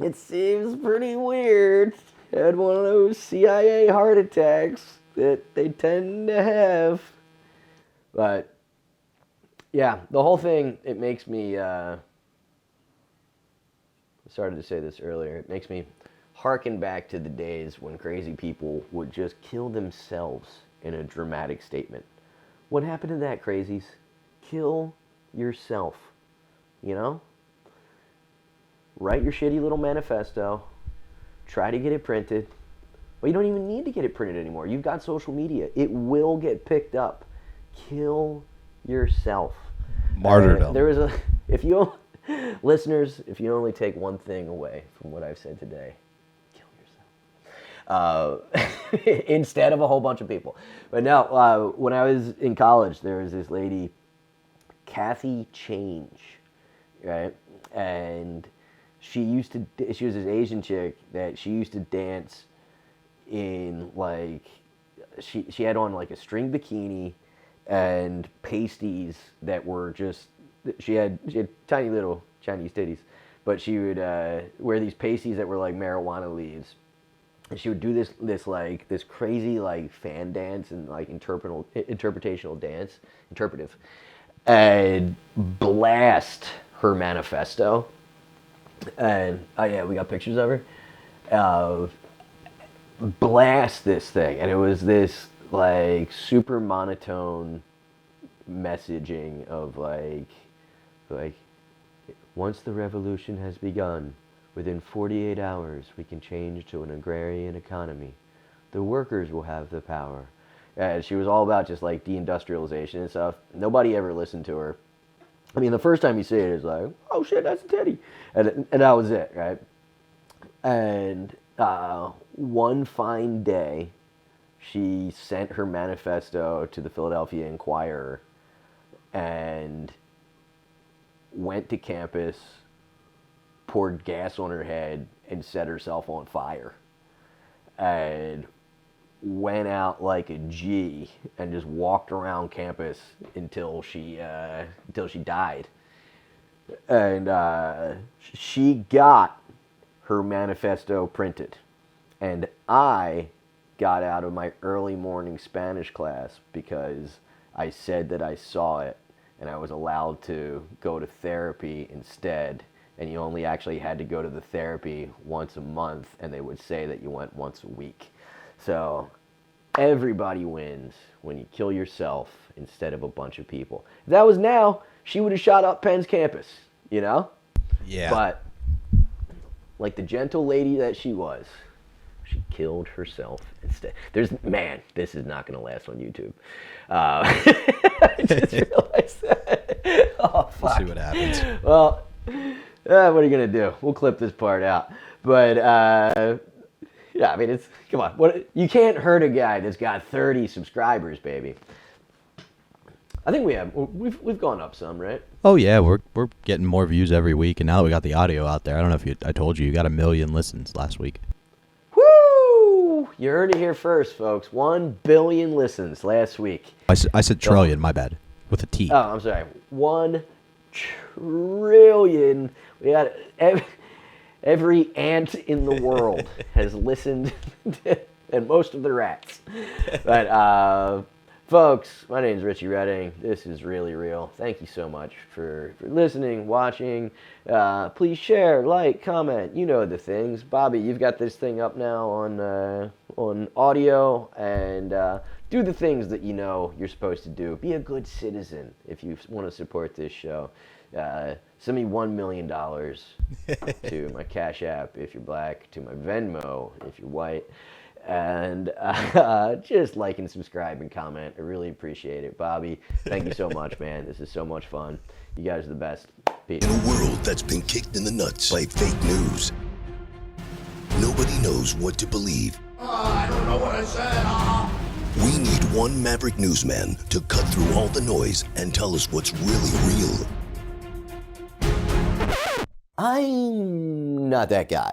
It seems pretty weird. Had one of those CIA heart attacks that they tend to have. But, yeah, the whole thing, it makes me, I started to say this earlier, it makes me harken back to the days when crazy people would just kill themselves in a dramatic statement. What happened to that, crazies? Kill yourself, Write your shitty little manifesto, try to get it printed. Well, you don't even need to get it printed anymore. You've got social media. It will get picked up. Kill yourself. Martyrdom. Listeners, if you only take one thing away from what I've said today, kill yourself. Instead of a whole bunch of people. But no, when I was in college, there was this lady, Kathy Change, right? And she was this Asian chick that she used to dance in, like, she had on like a string bikini and pasties that were just, she had tiny little Chinese titties, but she would wear these pasties that were like marijuana leaves, and she would do this crazy like fan dance and like interpretational dance, interpretive, and blast her manifesto. And oh yeah, we got pictures of her. Blast this thing, and it was this like super monotone messaging of like once the revolution has begun, within 48 hours we can change to an agrarian economy. The workers will have the power. And she was all about just like deindustrialization and stuff. Nobody ever listened to her. I mean, the first time you see it, it's like, oh shit, that's a titty. And that was it, right? And one fine day, she sent her manifesto to the Philadelphia Inquirer and went to campus, poured gas on her head, and set herself on fire. And went out like a G and just walked around campus until she died. And she got her manifesto printed. And I got out of my early morning Spanish class because I said that I saw it, and I was allowed to go to therapy instead. And you only actually had to go to the therapy once a month, and they would say that you went once a week. So everybody wins when you kill yourself instead of a bunch of people. If that was now, she would have shot up Penn's campus, you know? Yeah. But like the gentle lady that she was, she killed herself instead. Man, this is not going to last on YouTube. I just realized that. Oh, fuck. We'll see what happens. Well, what are you going to do? We'll clip this part out. But, yeah, I mean, come on. You can't hurt a guy that's got 30 subscribers, baby. I think we've gone up some, right? Oh yeah, we're getting more views every week, and now that we got the audio out there, I don't know if I told you got 1 million listens last week. Woo! You heard it here first, folks. 1 billion listens last week. I said trillion, my bad, with a T. Oh, I'm sorry. 1 trillion. We got every ant in the world has listened, and most of the rats. But folks, my name is Richie Redding. This is Really Real. Thank you so much for listening, watching. Please share, like, comment. You know the things. Bobby, you've got this thing up now on audio, and do the things that you know you're supposed to do. Be a good citizen if you want to support this show. Send me $1 million to my Cash App if you're black, to my Venmo if you're white. And just like and subscribe and comment. I really appreciate it. Bobby, thank you so much, man. This is so much fun. You guys are the best. Peace. In a world that's been kicked in the nuts by fake news, nobody knows what to believe. I don't know what I said. We need one maverick newsman to cut through all the noise and tell us what's really real. I'm not that guy.